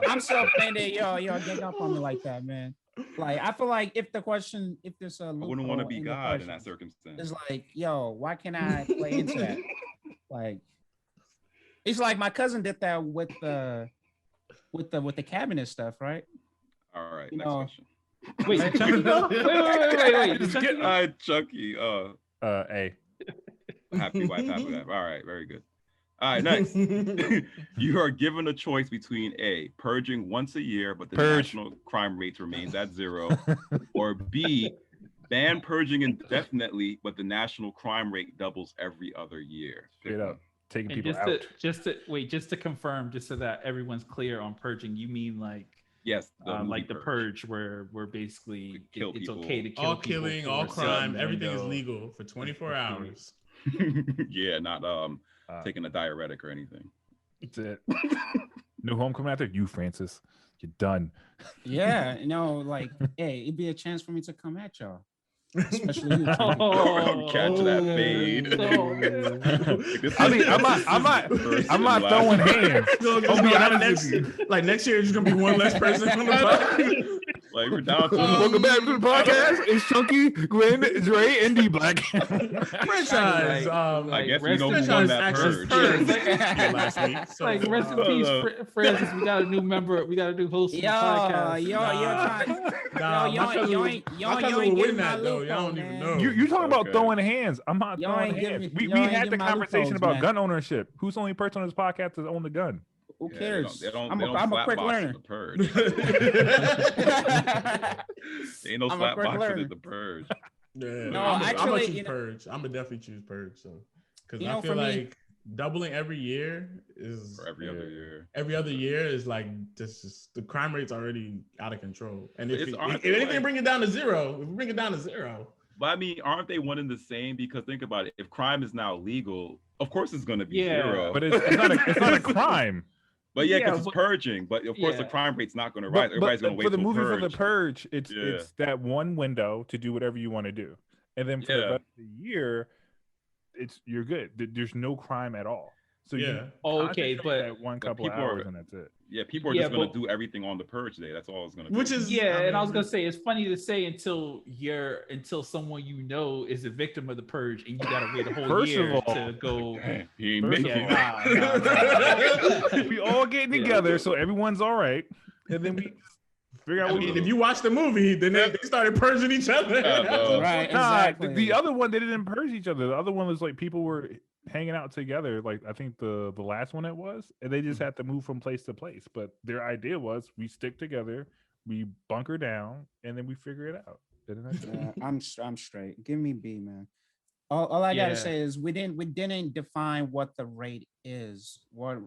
I'm so offended. Yo, gang up on me like that, man. Like I feel like if there's a I wouldn't want to loophole be in the God in that question, circumstance. it's like, yo, why can't I play into that? Like, it's like my cousin did that with the cabinet stuff, right? All right, You next know, question. Wait, did Chucky go? Wait. Did Chucky All go? right, Chucky. A. Happy wife, happy life. All right, very good. All right, next. You are given a choice between A, purging once a year, but the Purge. national crime rate remains at 0, or B, ban purging indefinitely, but the national crime rate doubles every other year. Straight up taking And people out. just to confirm, just so that everyone's clear on purging, you mean like Yes, like the purge, where basically kill it's people. okay to kill all people killing, for all a crime, certain everything is window. legal for 24 hours. Yeah, not taking a diuretic or anything. That's it. New home coming after you, Francis. You're done. Yeah, like, hey, it'd be a chance for me to come at y'all. Especially you. Chucky. Oh, Catch that fade. I mean, I'm not throwing hands. So I'll be honest next, with you. like next year, there's gonna be one less person on the podcast. Like we're down to Welcome back to the podcast. It's Chunky, Glenn, Dre, and D-Black. Franchise. I guess we rest know in who won peace, that actually purge. last week. So, like rest in peace, Francis. We got a new member. We got a new host. Yo, of the podcast. you're trying. Nah, Yo, my cousin you was- ain't my cousin getting will win my that though. loophole, Y'all don't even man. know. You talking about Okay. throwing hands? I'm not Y'all throwing ain't giving hands. me- We y'all ain't had the giving my conversation loopholes, about man. gun ownership. Who's the only person on this podcast to own the gun? Who Yeah, cares? They don't I'm a slap quick box learner. The purge. Ain't no I'm a slap quick boxing learner. at the purge. Yeah, No, I'm actually, gonna you choose know- purge. I'm gonna definitely choose purge. So, because You I know, feel for me- like doubling every year is For every other year. every other year is like this is the crime rate's already out of control. And if, It's if honestly anything, like- bring it down to zero. If we bring it down to zero, But I mean, aren't they one and the same? Because think about it. If crime is now legal, of course it's going to be Yeah. 0. But it's not a crime. But yeah, Yeah, because it's but- purging. But of course, the yeah. crime rate's not going to rise. Everybody's going to wait for the till movie purge. for the purge, it's Yeah. that one window to do whatever you want to do, and then for the Yeah. rest of the year, you're good. There's no crime at all. So Yeah. you Okay, concentrate but- that one but couple of people are- hours and that's it. Yeah, people are Yeah, just going to but- do everything on the purge day. That's all it's going to be. Which is Yeah, and I was mean, gonna say it's funny to say until someone you know is a victim of the purge and you gotta wait a whole First of year all- to go. He ain't First making of it. Nah. We all getting together, so everyone's all right, and then we figure out I what mean, if you watch the movie, then they started purging each other. Yeah, bro. Right, Nah, exactly. the other one they didn't purge each other. The other one was like people were hanging out together. Like I think the last one it was, and they just had to move from place to place. But their idea was we stick together, we bunker down, and then we figure it out. And then that's it. I'm straight. Give me B, man. All I gotta Yeah. say is we didn't define what the rate is. What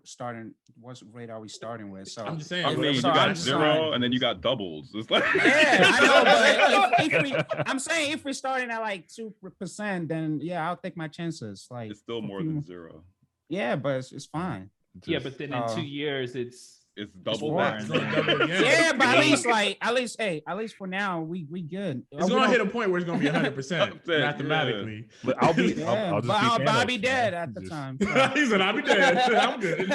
rate are we starting with? So I'm just saying. I mean, you So I'm got just zero, saying- and then you got doubles. It's like yeah, I know, but I'm saying if we're starting at like 2%, then yeah, I'll take my chances. Like it's still a more few than zero. Yeah, but it's fine. Yeah, Just- but then in 2 years it's It's double more. that. It's gonna double again. Yeah, but at least for now we good. It's We gonna don't- hit a point where it's gonna be 100% Yeah. mathematically. But I'll be. Yeah, I'll just but be I'll Thanos, be man. dead at the Just- time. He said, "I'll be dead. I'm good."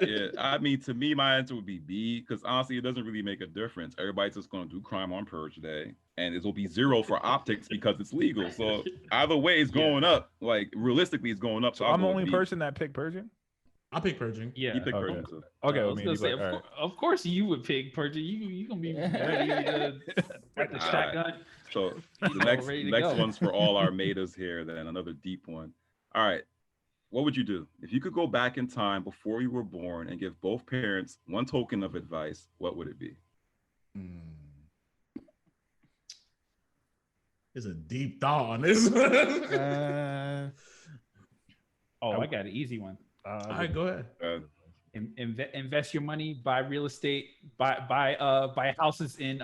Yeah, I mean, to me, my answer would be B, because honestly, it doesn't really make a difference. Everybody's just going to do crime on Purge Day, and it will be zero for optics because it's legal. So either way, it's going up. Like realistically, it's going up. So I'll I'm the go only with B. person that picked purging. I'll pick purging. yeah. You pick Okay. Purge too. Okay, I I was mean, gonna he's say, like, all right. of course you would pick purge. You gonna be ready to at the All shotgun. So the You know, next ready to next go. one's for all our matas here. Then another deep one. All right, what would you do if you could go back in time before you were born and give both parents one token of advice? What would it be? There's a deep thought on this. Oh, I got an easy one. All right, go ahead. Invest your money, buy real estate, buy houses in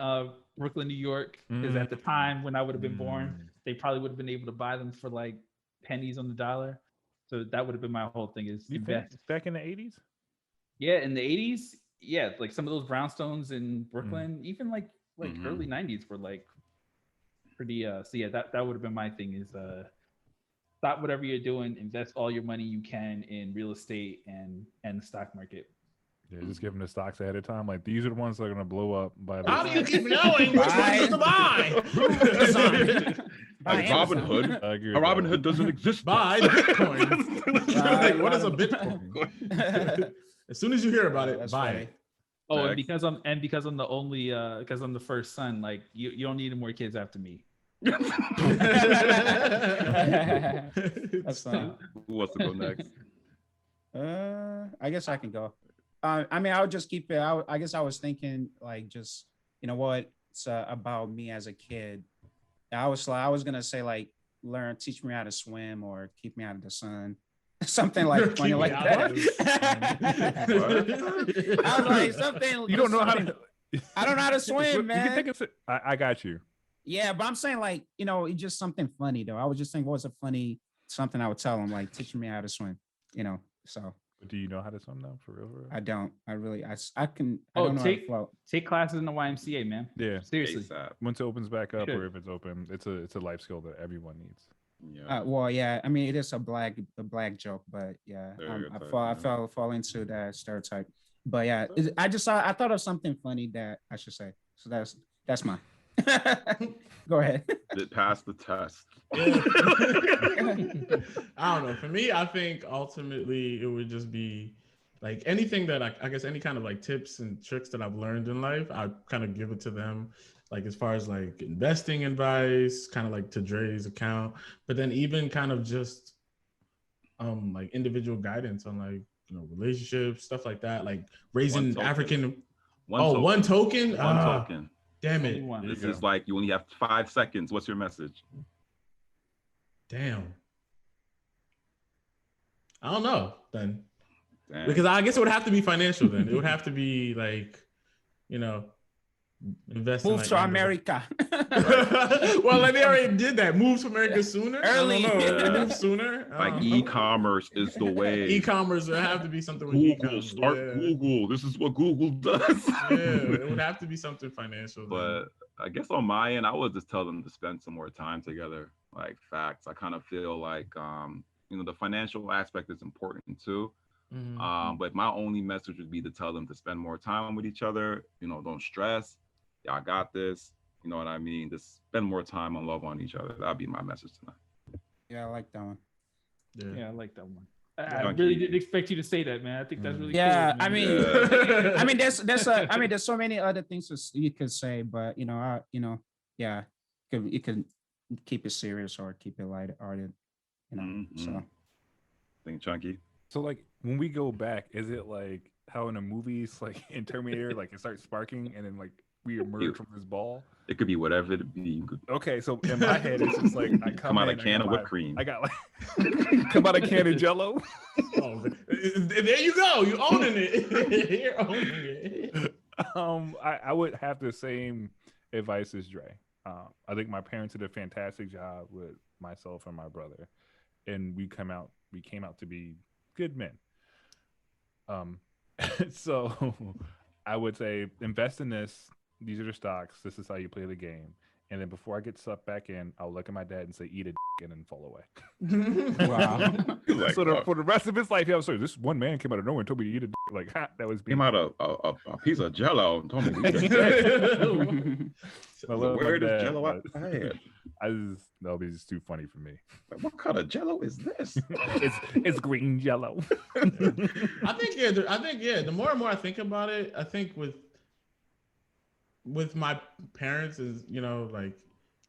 Brooklyn, New York. Because at the time when I would have been born, they probably would have been able to buy them for like pennies on the dollar. So that would have been my whole thing is You invest. think back in the 80s? Yeah, in the 80s, yeah, like some of those brownstones in Brooklyn, even like Mhm. early 90s were like pretty so yeah, that would have been my thing is stop whatever you're doing, invest all your money you can in real estate and the stock market. Yeah, just give them the stocks ahead of time. Like these are the ones that are gonna blow up by the How do you keep knowing which ones to buy? Like Robin Hood. I agree A with Robin that. Hood doesn't exist. Buy Bitcoin. Buy What is a Bitcoin? As soon as you hear about it, That's buy funny. it. Oh, and Next. because I'm the only because I'm the first son, like you don't need any more kids after me. That's funny. Who wants to go next? I guess I can go. I mean, I would just keep it. I guess I was thinking like just you know what it's about me as a kid. I was gonna say like teach me how to swim or keep me out of the sun, something like funny Keep me like out that. of the sun. I was like something. You don't know how something- to. I don't know how to You swim, man. can take a sip. I got you. Yeah, but I'm saying like it's just something funny though. I was just thinking, what's a funny something I would tell him like teaching me how to swim. So Do you know how to swim now? For real? For real? I don't. I really. I can. I Oh, don't know how to float. Take classes in the YMCA, man. Yeah. Seriously. ASAP. Once it opens back up, Should. or if it's open, it's a life skill that everyone needs. Yeah. Well, yeah. I mean, it is a black joke, but yeah, I Stereotype, fall into that stereotype. But yeah, I thought of something funny that I should say. So that's mine. Go ahead. Did pass the test. I don't know. For me, I think ultimately it would just be like anything that I guess any kind of like tips and tricks that I've learned in life, I kind of give it to them. Like as far as like investing advice, kind of like to Dre's account, but then even kind of just like individual guidance on like relationships, stuff like that, like raising token. African. One One token. One token. Damn it. One. This is like you only have 5 seconds. What's your message? Damn. I don't know then. Damn. Because I guess it would have to be financial then. It would have to be like, invest in Move like to Amazon. America. Well, like they already did that. Move to America sooner. Early. I don't know. Yeah. Move sooner. Like e-commerce is the way. E-commerce would have to be something with Google, e-commerce. start Yeah. Google. This is what Google does. Yeah, it would have to be something financial. But I guess on my end, I would just tell them to spend some more time together. Like facts. I kind of feel like the financial aspect is important too. But my only message would be to tell them to spend more time with each other. Don't stress. Y'all got this. You know what I mean? Just spend more time and love on each other. That'd be my message tonight. Yeah, I like that one. Yeah, I like that one. Yeah. I really didn't expect you to say that, man. I think that's really Yeah, cool. I mean, Yeah. I mean, there's so many other things you could say, but yeah, you can keep it serious or keep it light-hearted, So, Think Chunky. So like when we go back, is it like how in the movies, like in Terminator, like it starts sparking and then like we emerge from this ball? It could be whatever it be. Okay, so in my head, it's just like I Come out in, a can I of got whipped my- cream. I got like come out a can of Jello. Oh, there you go. You owning it. You're owning it. I would have the same advice as Dre. I think my parents did a fantastic job with myself and my brother, and we came out to be good men. So I would say invest in this. These are the stocks. This is how you play the game. And then before I get sucked back in, I'll look at my dad and say, "Eat a dick," and then fall away. wow. Like, So for the rest of his life, yeah, I'm sorry. This one man came out of nowhere and told me to eat a dick. Like, that was came out a piece of Jello and told me to eat it. I love my Where does dad, Jello but I had? that'll be just too funny for me. Like, what kind of Jello is this? It's green Jello. I think the more and more I think about it, I think with my parents is, like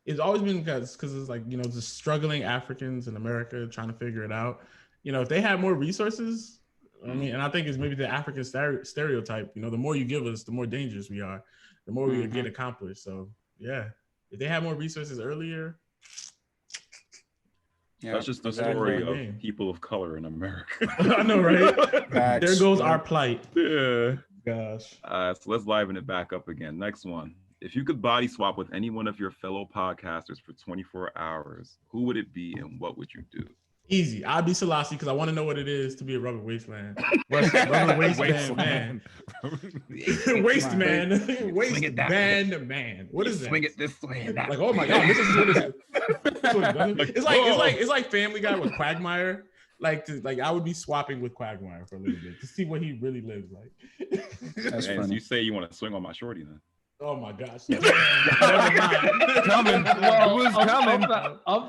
it's always been because it's like, just struggling Africans in America trying to figure it out. If they had more resources, I mean, and I think it's maybe the African stereotype, the more you give us, the more dangerous we are, the more we would get accomplished. So yeah, if they had more resources earlier. Yeah, That's just the story of people of color in America. I know, right? There goes our plight. Yeah. Gosh. So let's liven it back up again. Next one. If you could body swap with any one of your fellow podcasters for 24 hours, who would it be and what would you do? Easy. I'd be Selassie because I want to know what it is to be a rubber wasteland. Rubber wasteland man. Waste man. Waste band man. What is that? Swing it this way. Like, oh my god, this is what it is. It's like Family Guy with Quagmire. Like I would be swapping with Quagmire for a little bit to see what he really lives like. That's And funny. you say you want to swing on my shorty then. Oh my gosh. Never mind. Coming. Well, It was coming. of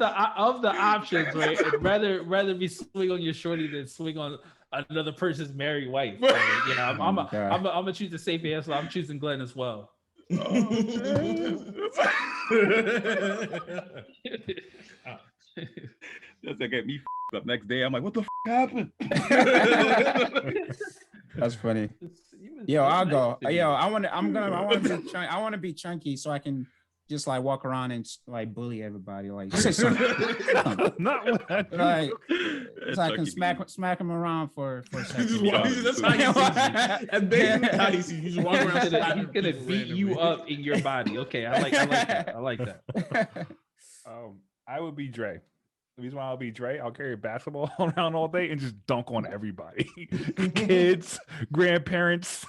the options, right? I'd rather be swing on your shorty than swing on another person's married wife. So, I'm gonna choose the safe answer. I'm choosing Glenn as well. That's like get me up next day. I'm like, what the happened? That's funny. Yo, I'll go. Yo, I want to be chunky so I can just like walk around and like bully everybody. Like, say something. Not what I do. Like, so I can smack him around for a second. That's how you see. That's basically how you see. You just walk around. He's gonna beat you up in your body. Okay, I like that. I like that. I would be Dre. The reason why I'll be Dre, I'll carry a basketball around all day and just dunk on everybody. Kids, grandparents,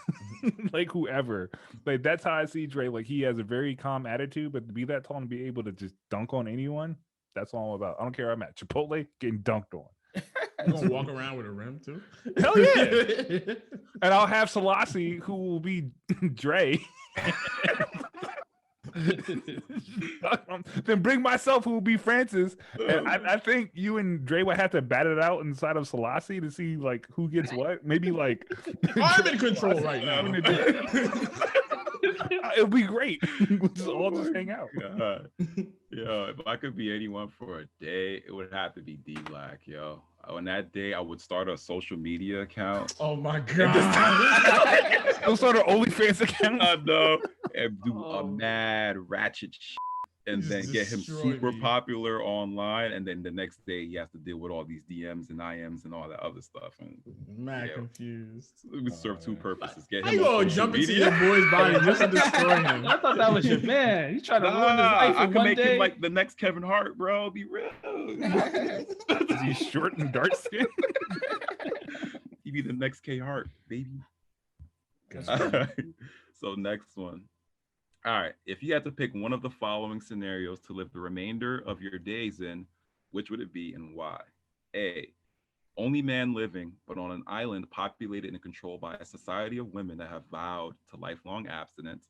like whoever. Like that's how I see Dre. Like he has a very calm attitude, but to be that tall and be able to just dunk on anyone, that's all I'm about. I don't care where I'm at. Chipotle getting dunked on. You gonna walk around with a rim too? Hell yeah. And I'll have Selassie who will be Dre. Then bring myself who will be Francis. And I think you and Dre would have to bat it out inside of Selassie to see like who gets what. Maybe like I'm in control right now. It'll be great. We'll just all just hang out. Yo, if I could be anyone for a day, it would have to be Dblack, yo. On that day, I would start a social media account. Oh my god! I'll start an OnlyFans account. I know. And do a mad ratchet shit. and Just then get him destroy super me. popular online, and then the next day he has to deal with all these DMs and IMs and all that other stuff. And Mad yeah, confused. it would serve two purposes: get How him you on gonna social jump into media. your boy's body just to destroy him? I thought that was your man. You trying to ruin his life I in could one make day? him like the next Kevin Hart, bro. Be real. Is he short and dark skin? He be the next K Hart, baby. So next one. All right. If you had to pick one of the following scenarios to live the remainder of your days in, which would it be and why? A, only man living, but on an island populated and controlled by a society of women that have vowed to lifelong abstinence.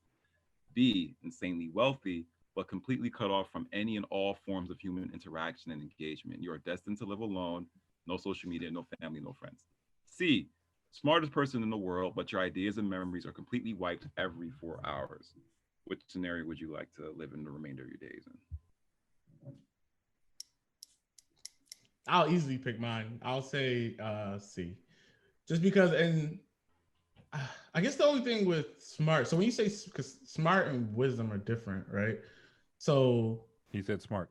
B, insanely wealthy, but completely cut off from any and all forms of human interaction and engagement. You are destined to live alone, no social media, no family, no friends. C, smartest person in the world, but your ideas and memories are completely wiped every 4 hours. Which scenario would you like to live in the remainder of your days in? I'll easily pick mine. I'll say C, just because. And I guess the only thing with smart. So when you say, because smart and wisdom are different, right? So He said smart.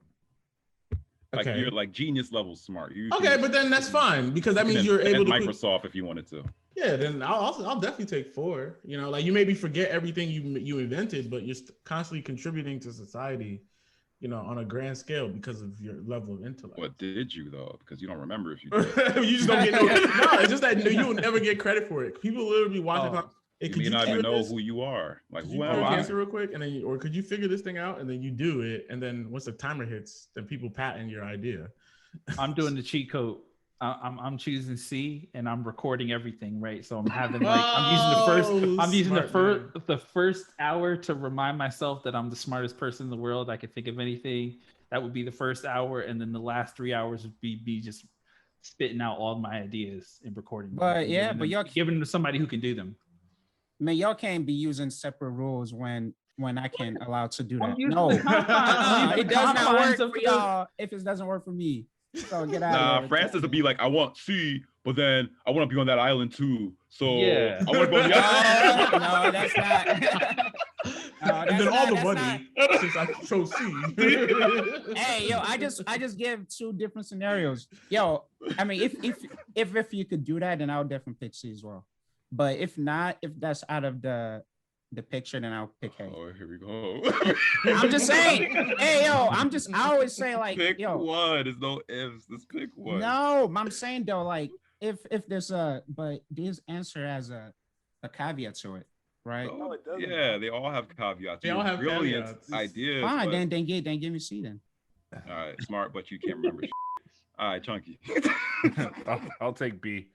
Like okay, you're like genius level smart. okay, but then that's fine because that means you're able to. Microsoft if you wanted to. Yeah, then I'll definitely take 4. You know, like you maybe forget everything you invented, but you're constantly contributing to society, you know, on a grand scale because of your level of intellect. What did you though? Because you don't remember if you did. You just don't get no. It's just that you will never get credit for it. People literally be watching. Hey, You may not even know who you are. Like who am I? Answer real quick, and then or could you figure this thing out, and then you do it, and then once the timer hits, then people patent your idea. I'm doing the cheat code. I'm choosing C, and I'm recording everything, right? So I'm having like I'm using the first hour to remind myself that I'm the smartest person in the world. I could think of anything. That would be the first hour, and then the last 3 hours would be just spitting out all my ideas and recording. But yeah, but y'all giving them to somebody who can do them. Man, y'all can't be using separate rules when I can allow to do that. using No, the it does not confines work of for y'all if it doesn't work for me. So get out of here. Francis would be like, I want C, but then I want to be on that island too. So Yeah. I want to go on the island. No, that's not. And then all the money since I chose C. Hey, yo, I just give 2 different scenarios. Yo, I mean, if you could do that, then I would definitely pick C as well. But if not, if that's out of the picture, then I'll pick A. Oh, here we go. I'm just saying. Hey, yo, I always say like, pick yo, one. There's no ifs. Just pick one. no, I'm saying though, like, if there's but this answer has a caveat to it, right? No, it doesn't. Yeah, they all have caveats. They all have brilliant caveats. ideas. Fine, but... then give me C then. All right, smart, but you can't remember. All right, Chunky. I'll take B.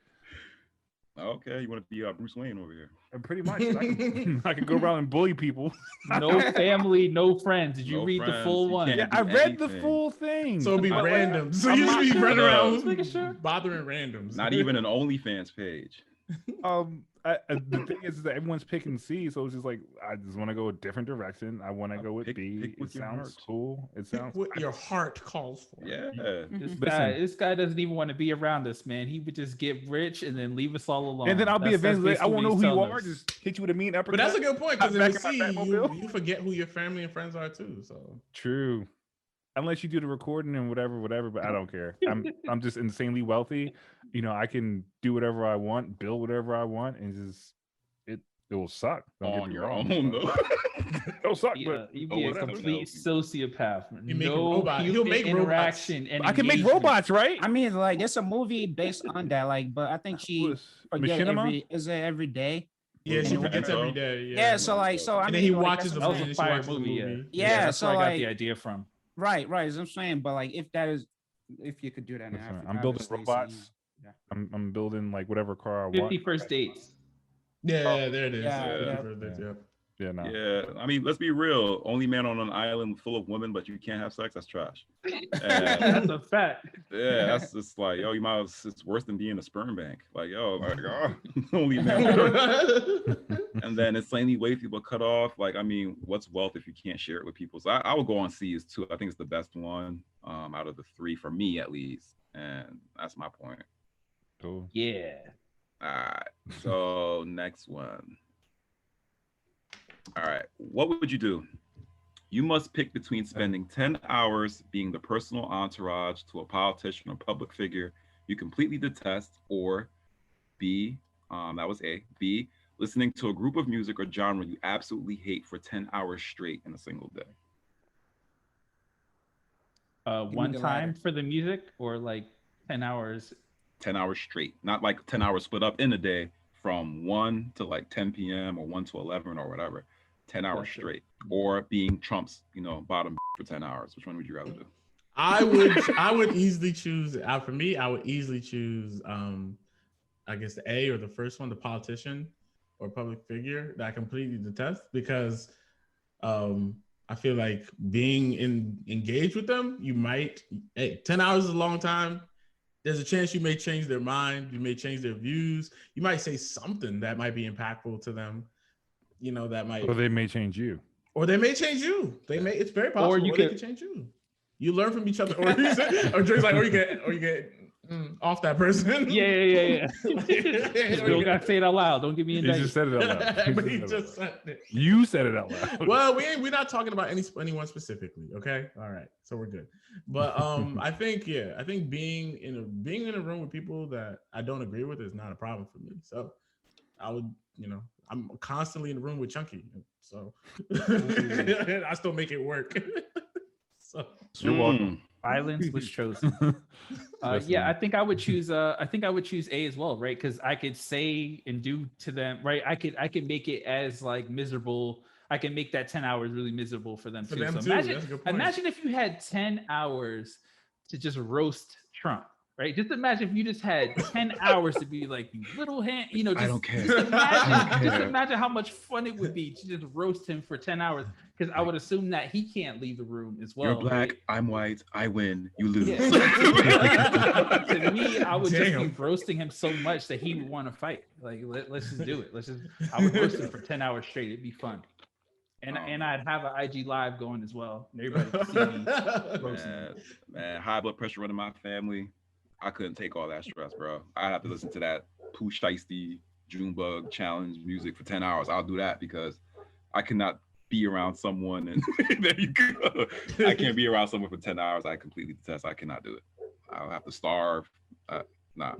Okay, you want to be Bruce Wayne over here? Pretty much. I can go around and bully people. No family, no friends. Did you No read friends. the full You one? can't Yeah, do I read the anything. full thing. So it'll be random. So I'm you just be not running sure. around Making sure. bothering randoms. Not even an OnlyFans page. The thing is that everyone's picking C, so it's just like I just want to go a different direction. I want to go with B. pick with It your sounds heart. cool. It Pick sounds what your heart calls for. Yeah. This guy doesn't even want to be around us, man. He would just get rich and then leave us all alone. And then I'll be eventually. I won't know who you are. Us. Just hit you with a mean uppercut. But that's a good point because in Back the in my C, Batmobile. you forget who your family and friends are too. So True. Unless you do the recording and whatever, but I don't care. I'm just insanely wealthy. You know, I can do whatever I want, build whatever I want, and just it will suck. Don't get On me your wrong, own, but- though. It'll suck, Yeah, but he'd oh, be a whatever. complete sociopath. You make a No robot. He'll human make robots. interaction and I can make engagement. robots, right? I mean, like, there's a movie based on that, like, but I think she forget Machinima? every day. yeah, she Yeah. forgets So- every day. Yeah, so I and mean, then he like, watches that's the That movie. was She a fire watches the movie. movie. Yeah, that's so where I got like, the idea from. right. As I'm saying, but like, if you could do that, Listen, now, I'm building obviously, robots. yeah. I'm building like whatever car I 50 want. First Dates. Yeah, there it is. Yeah, Yeah. Yeah, no. Yeah, I mean, let's be real. Only man on an island full of women, but you can't have sex. That's trash. And, That's a fact. yeah, that's just like, yo, you might. It's worse than being a sperm bank. Like, yo, like, only man. And then insanely wealthy but cut off. Like, I mean, what's wealth if you can't share it with people? So I would go on C as 2. I think it's the best one out of the 3 for me at least, and that's my point. Cool. Yeah. All right. So next one. All right. What would you do You must pick between spending 10 hours being the personal entourage to a politician or public figure you completely detest, or B, that was A. B, listening to a group of music or genre you absolutely hate for 10 hours straight in a single day. me One the time latter. for the music, or like 10 hours. 10 hours straight, not like 10 hours split up in a day from 1 to like 10 p.m. or 1 to 11 or whatever. 10 hours Gotcha. straight. Or being Trump's, bottom for 10 hours. Which one would you rather do? I would easily choose. For me, I would easily choose. I guess the A, or the first one, the politician or public figure that I completely detest, because I feel like engaged with them, you might. Hey, 10 hours is a long time. There's a chance you may change their mind. You may change their views. You might say something that might be impactful to them. That might. Or they may change you. Or they may change you. They may. It's very possible. Or Or you they could- could change you. You learn from each other, or Dre's like, or you get off that person. Yeah. Like, You don't gotta say it out loud. Don't get me He indicted. just said it out loud. But he just said it. You said it out loud. Well, we're not talking about anyone specifically. Okay, all right, so we're good. But I think being in a room with people that I don't agree with is not a problem for me. So I would, I'm constantly in the room with Chunky, so I still make it work. So You're welcome. Violence was chosen. Yeah, I think I would choose. I think I would choose A as well, right? Because I could say and do to them, right? I could make it as like miserable. I can make that 10 hours really miserable for them For too. them So too, that's a good point. imagine if you had 10 hours to just roast Trump, right? Just imagine if you just had 10 hours to be like, you little hand, just, I don't care. Just imagine how much fun it would be to just roast him for 10 hours. Because I would assume that he can't leave the room as well. You're black, right? I'm white, I win, you lose. Yeah. To me, I would just Damn. be roasting him so much that he would want to fight. Like, let's just do it. I would roast him for 10 hours straight. It'd be fun. And I'd have an IG live going as well. And everybody could see me roasting him. Man, high blood pressure running my family. I couldn't take all that stress, bro. I have to listen to that Pooh Shiesty Junebug challenge music for 10 hours. I'll do that because I cannot be around someone and there you go. I can't be around someone for 10 hours. I completely detest. I cannot do it. I'll have to starve. Nah.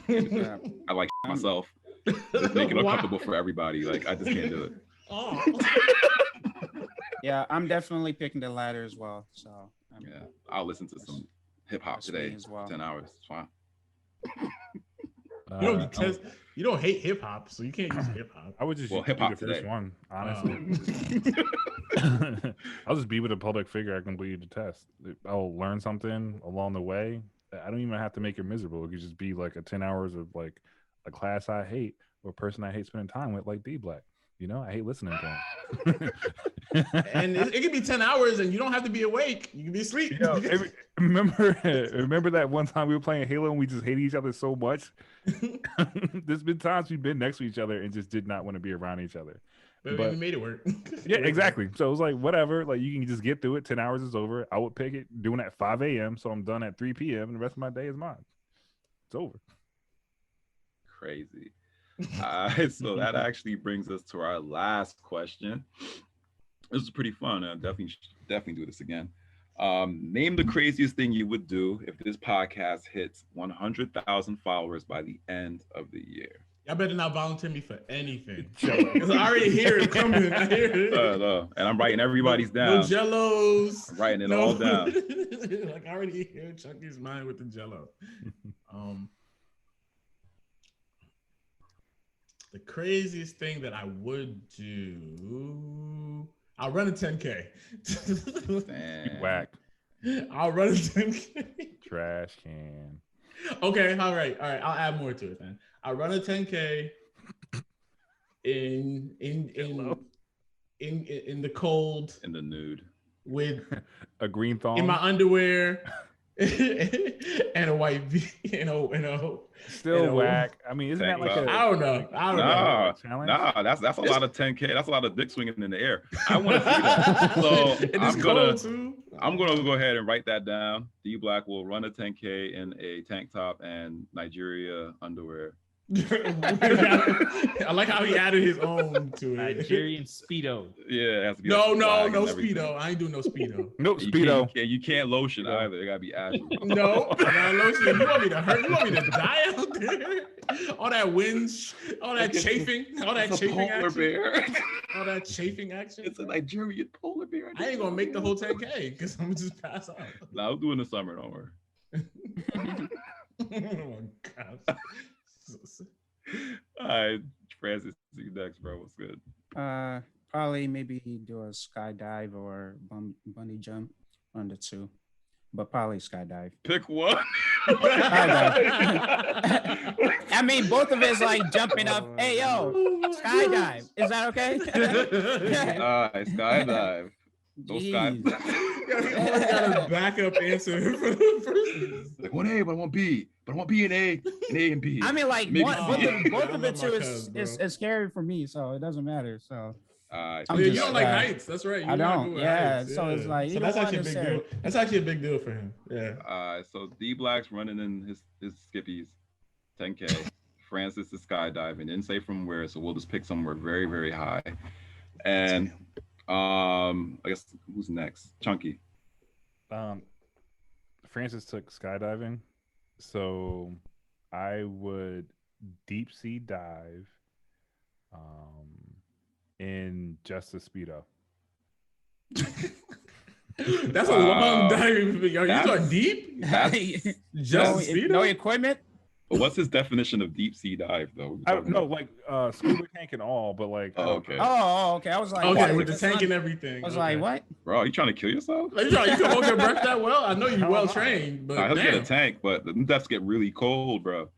I like myself. Just make it uncomfortable for everybody. Like I just can't do it. Oh. Yeah, I'm definitely picking the latter as well. So Yeah, I'll listen to some hip hop That's me today. as well. 10 hours. It's fine. You don't detest. You don't hate hip hop, so you can't use hip hop. I would just Well, do hip-hop the first today. one, honestly. I'll just be with a public figure I completely detest. I'll learn something along the way. I don't even have to make it miserable. It could just be like a 10 hours of like a class I hate or a person I hate spending time with, like Dblack. I hate listening to him. And it can be 10 hours, and you don't have to be awake. You can be asleep. Remember that one time we were playing Halo and we just hated each other so much? There's been times we've been next to each other and just did not want to be around each other. But But- we made it work. Yeah, exactly. So it was like, whatever, like you can just get through it. 10 hours is over. I would pick it doing it at 5 a.m. So I'm done at 3 p.m. and the rest of my day is mine. It's over. Crazy. So that actually brings us to our last question. This is pretty fun. I'll definitely do this again. Name the craziest thing you would do if this podcast hits 100,000 followers by the end of the year. Y'all better not volunteer me for anything. Because I already hear it coming. I hear it. No. And I'm writing everybody's down. No jellos. I'm writing it all down. Like I already hear Chucky's mind with the jello. The craziest thing that I would do, I'll run a 10K. Damn. Whack. I'll run a 10K. Trash can. Okay, all right. I'll add more to it then. I'll run a 10K in the cold In the nude. with A green thong. in my underwear and a white Still whack. I mean, isn't that like a I don't know. challenge? Nah, that's a lot of 10K. That's a lot of dick swinging in the air. I want to see that. So It is cold too. I'm gonna go ahead and write that down. Dblack will run a 10K in a tank top and Nigeria underwear I like how he added his own to it. Nigerian Speedo. Yeah, it has to be No, like no everything. Speedo. I ain't doing no Speedo. Nope, You Speedo. You can't lotion either. It gotta be ashy. No, not lotion. You want me to hurt? You want me to die out there? All that wind, all that chafing, all that It's a chafing polar action. bear. All that chafing action. It's a Nigerian polar bear. I ain't gonna make the whole 10K because I'm gonna just pass out. Nah, I'll do it in the summer. Don't worry. Oh my gosh. All right, Francis, see you next, bro. What's good? Probably maybe do a skydive or bungee jump, one of the two, but probably skydive. Pick one. I mean, both of it's like jumping up. Hey, yo, skydive. Is that okay? All right, skydive. Those Jeez. skydive. He always got a backup answer for the first. Like one A, but I want B. But I want B and A and B. I mean, like, Maybe both C. of I the love two my is, cuz, bro. is scary for me, so it doesn't matter. So Alright, I'm Yeah, you just, don't like heights. That's right. You I not don't. good with Yeah, heights. so it's like, so either that's one actually a is big there. deal. That's actually a big deal for him. Yeah. so D-Black's running in his skippies, 10K. Francis is skydiving. Didn't say from where, so we'll just pick somewhere very, very high. And I guess who's next? Chunky. Francis took skydiving, so I would deep sea dive in just a Speedo. That's a long dive. Yo, you That's- going deep? That's- Just Speedo? no equipment. But what's his definition of deep sea dive though? I don't know, like scuba tank and all, but like, Oh, okay. Oh, okay. I was like, Okay, what? with the It's tank not- and everything. I was Okay. like, what? Bro, are you trying to kill yourself? Like, you can hold your breath that well? I know you're Hell well no. trained, but He'll get a damn. tank, but the depths get really cold, bro.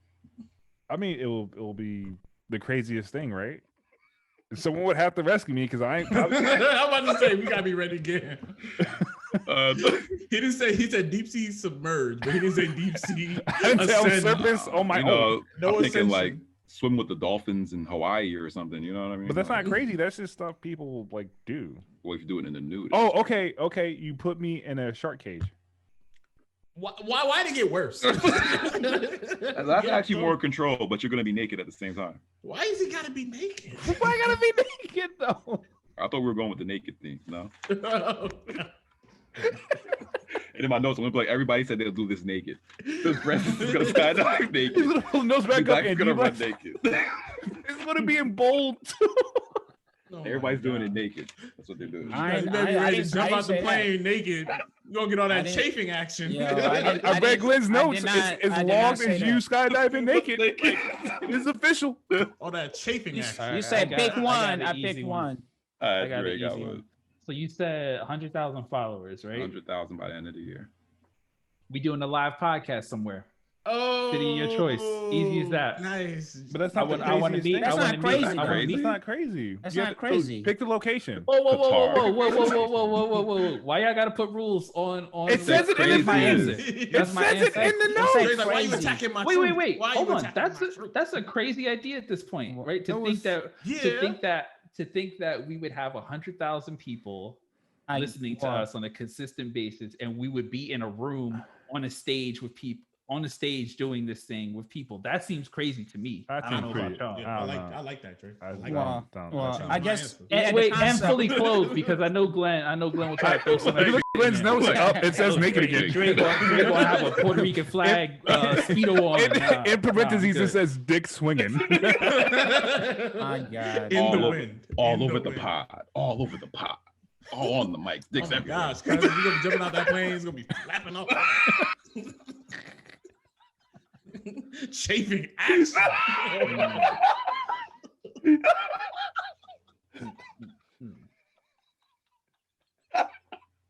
I mean, it will be the craziest thing, right? Someone would have to rescue me because I ain't. I'm about to say we gotta be ready again. He didn't say, he said deep sea submerged, but he didn't say deep sea. I didn't say I was ascend. surface on my you own. know, No I'm thinking ascension. like swim with the dolphins in Hawaii or something. You know what I mean? But that's Like, not crazy. That's just stuff people like do. well, if you do it in the nude. Oh, okay. You put me in a shark cage. Why did it get worse? That's actually more control, but you're gonna be naked at the same time. Why is he gotta be naked? Why I gotta be naked though? I thought we were going with the naked thing. No. And in my notes, I'm gonna be like, everybody said they'll do this naked. This Francis is gonna skydive naked. His little nose back up Black's and gonna run like, naked. it's gonna be in bold too. Oh my Everybody's doing it God. naked. That's what they're doing. I- You better be ready to didn't- jump I out the didn't say plane naked. You're gonna get all I that didn't- chafing action. Yo, I didn't- I read didn't- Glenn's I notes. did not- It's I did not logged say as that. you skydiving naked. Naked. It's official. All that chafing action. You said I got- pick I got one. an I easy picked one. All right, I got an Drake, I easy was one. So you said 100,000 followers, right? 100,000 by the end of the year. We doing a live podcast somewhere. Oh, City of your choice. Easy as that. Nice. But that's I not want- the I wanna craziest meet- thing. That's I not wanna meet- crazy. I wanna Crazy? That's not crazy. That's You not have to- crazy. Pick the location. Whoa, whoa, whoa, Qatar. whoa, whoa, whoa, whoa, whoa, whoa, whoa, whoa! Why y'all gotta put rules on? It says it in That's my the answer. It That's my says it answer. in the It's notes. like He's like, why you crazy. attacking my Wait, truth? wait, wait! Why Hold you on. attacking That's my a truth? that's a crazy idea at this point, right? To think that to think that we would have 100,000 people listening to us on a consistent basis, and we would be in a room on a stage with people on the stage doing this thing with people. That seems crazy to me. That I don't seems know pretty- about y'all. I don't know. I like that, Drake. I I like don't- that. Well, That's I my guess. answer. yeah, Wait, the and concept- fully clothed because I know Glenn will try to throw some If you extra look at Glenn's in there. notes up, it says naked again. Drake gonna have a Puerto Rican flag speedo on. In parentheses, Nah, it says dick swinging. My God. In All the over- wind. All In over the wind. pod. All over the pod. All on the mic. Oh Dicks my everywhere. gosh, cuz you're gonna be jumping out that plane, it's gonna be flapping up. Chafing action.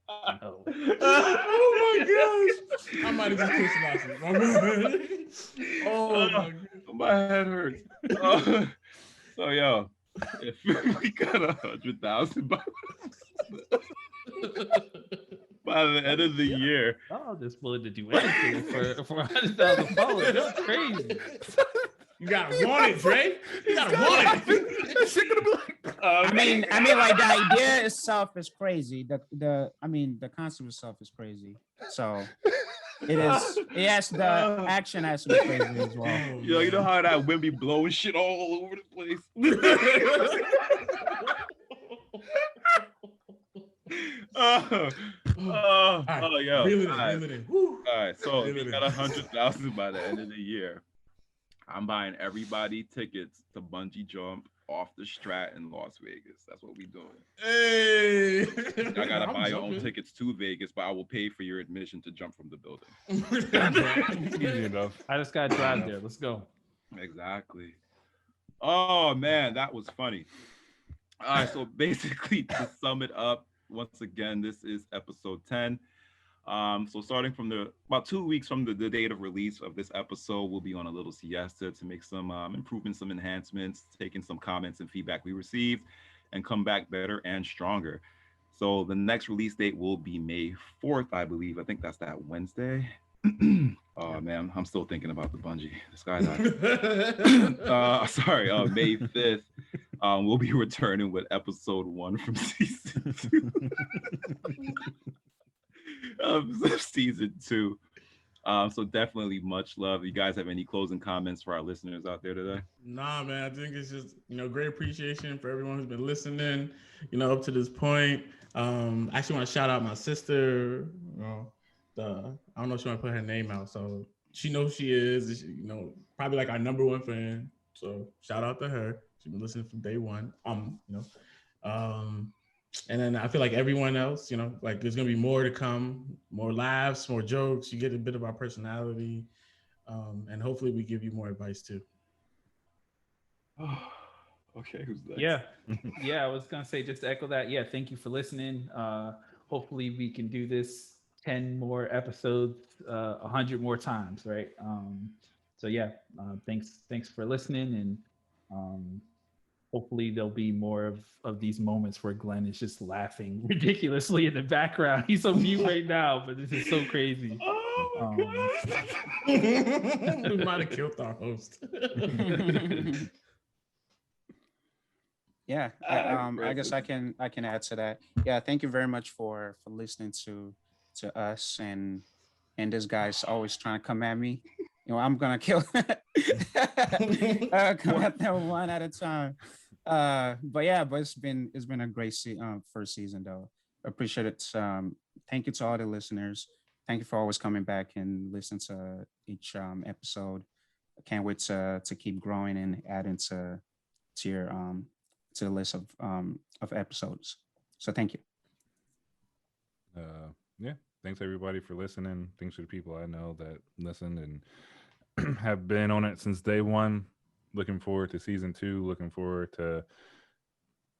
Oh. Oh my gosh. I might have just pissed myself. My bad. Oh my god. My head hurts. So yo, if we got 100,000 by the end of the year, I'm just willing to do anything for 100,000 followers. That's crazy. You gotta want it, Dre. You gotta want it. That shit gonna be like, I mean, like the idea itself is crazy. The concept itself is crazy. So It is. Yes, the action has to be crazy as well. Yo, you know how that wind be blowing shit all over the place. Yeah. Reel it in. Woo. All right, so if Reel you it got in. 100,000 by the end of the year, I'm buying everybody tickets to bungee jump off the Strat in Las Vegas. That's what we doing. Hey, I gotta I'm buy your own jumping. tickets to Vegas, but I will pay for your admission to jump from the building. Easy enough. I just gotta drive there. Let's go. Exactly. Oh man, that was funny. All right, so basically to sum it up, once again, this is episode 10. So starting from about 2 weeks from the date of release of this episode, we'll be on a little siesta to make some improvements, some enhancements, taking some comments and feedback we received, and come back better and stronger. So the next release date will be May 4th, I believe. I think that's that Wednesday. Oh man, I'm still thinking about the bungee, the skydive. May 5th. We'll be returning with episode 1 from season 2. Season 2. So definitely much love. You guys have any closing comments for our listeners out there today? Nah, man, I think it's just, great appreciation for everyone who's been listening, up to this point. I actually want to shout out my sister. I don't know if she want to put her name out, so she knows who she is. Probably like our number one fan. So shout out to her. She's been listening from day one. And then I feel like everyone else, like there's gonna be more to come, more laughs, more jokes. You get a bit of our personality, and hopefully we give you more advice too. Oh, okay, who's next? Yeah. I was gonna say, just to echo that. Yeah, thank you for listening. Hopefully we can do this 10 more episodes, 100 more times, right? Thanks for listening, and hopefully there'll be more of these moments where Glenn is just laughing ridiculously in the background. He's on mute right now, but this is so crazy. Oh my God. We might have killed our host. Yeah, I guess I can add to that. Yeah, thank you very much for listening to us, and this guy's always trying to come at me. I'm gonna kill come at them one at a time. But it's been a great first season though. Appreciate it. Thank you to all the listeners. Thank you for always coming back and listening to each episode. I can't wait to keep growing and adding to your to the list of episodes. So thank you. Thanks everybody for listening. Thanks for the people I know that listened and have been on it since day one. Looking forward to season 2. Looking forward to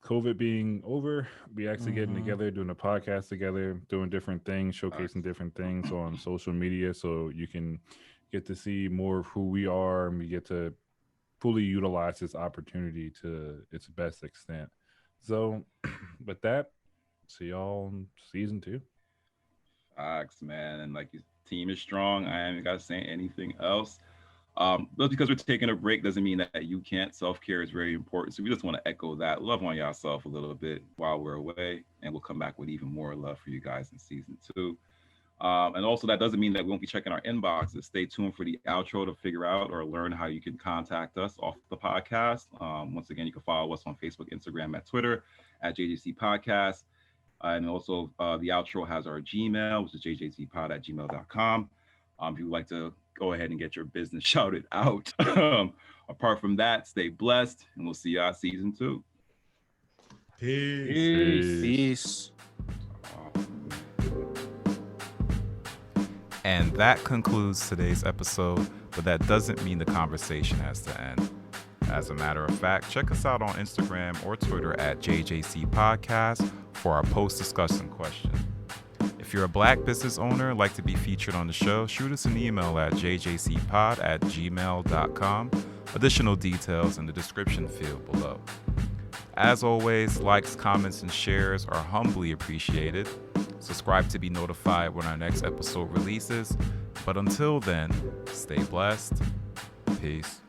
COVID being over. We actually getting together, doing a podcast together, doing different things, showcasing different things on social media, so you can get to see more of who we are, and we get to fully utilize this opportunity to its best extent. So with that, see y'all in season 2. Facts, man. And like your team is strong. I ain't got to say anything else. But because we're taking a break doesn't mean that you can't. Self-care is very important. So we just want to echo that. Love on yourself a little bit while we're away. And we'll come back with even more love for you guys in season 2. And also that doesn't mean that we won't be checking our inboxes. Stay tuned for the outro to figure out or learn how you can contact us off the podcast. Once again, you can follow us on Facebook, Instagram, and Twitter at JJC Podcast. And also the outro has our Gmail, which is jjcpod@gmail.com. If you would like to go ahead and get your business shouted out. Apart from that, stay blessed, and we'll see y'all season 2. Peace. And that concludes today's episode, but that doesn't mean the conversation has to end. As a matter of fact, check us out on Instagram or Twitter at JJC Podcast for our post-discussion question. If you're a Black business owner and like to be featured on the show, shoot us an email at jjcpod@gmail.com. Additional details in the description field below. As always, likes, comments, and shares are humbly appreciated. Subscribe to be notified when our next episode releases. But until then, stay blessed. Peace.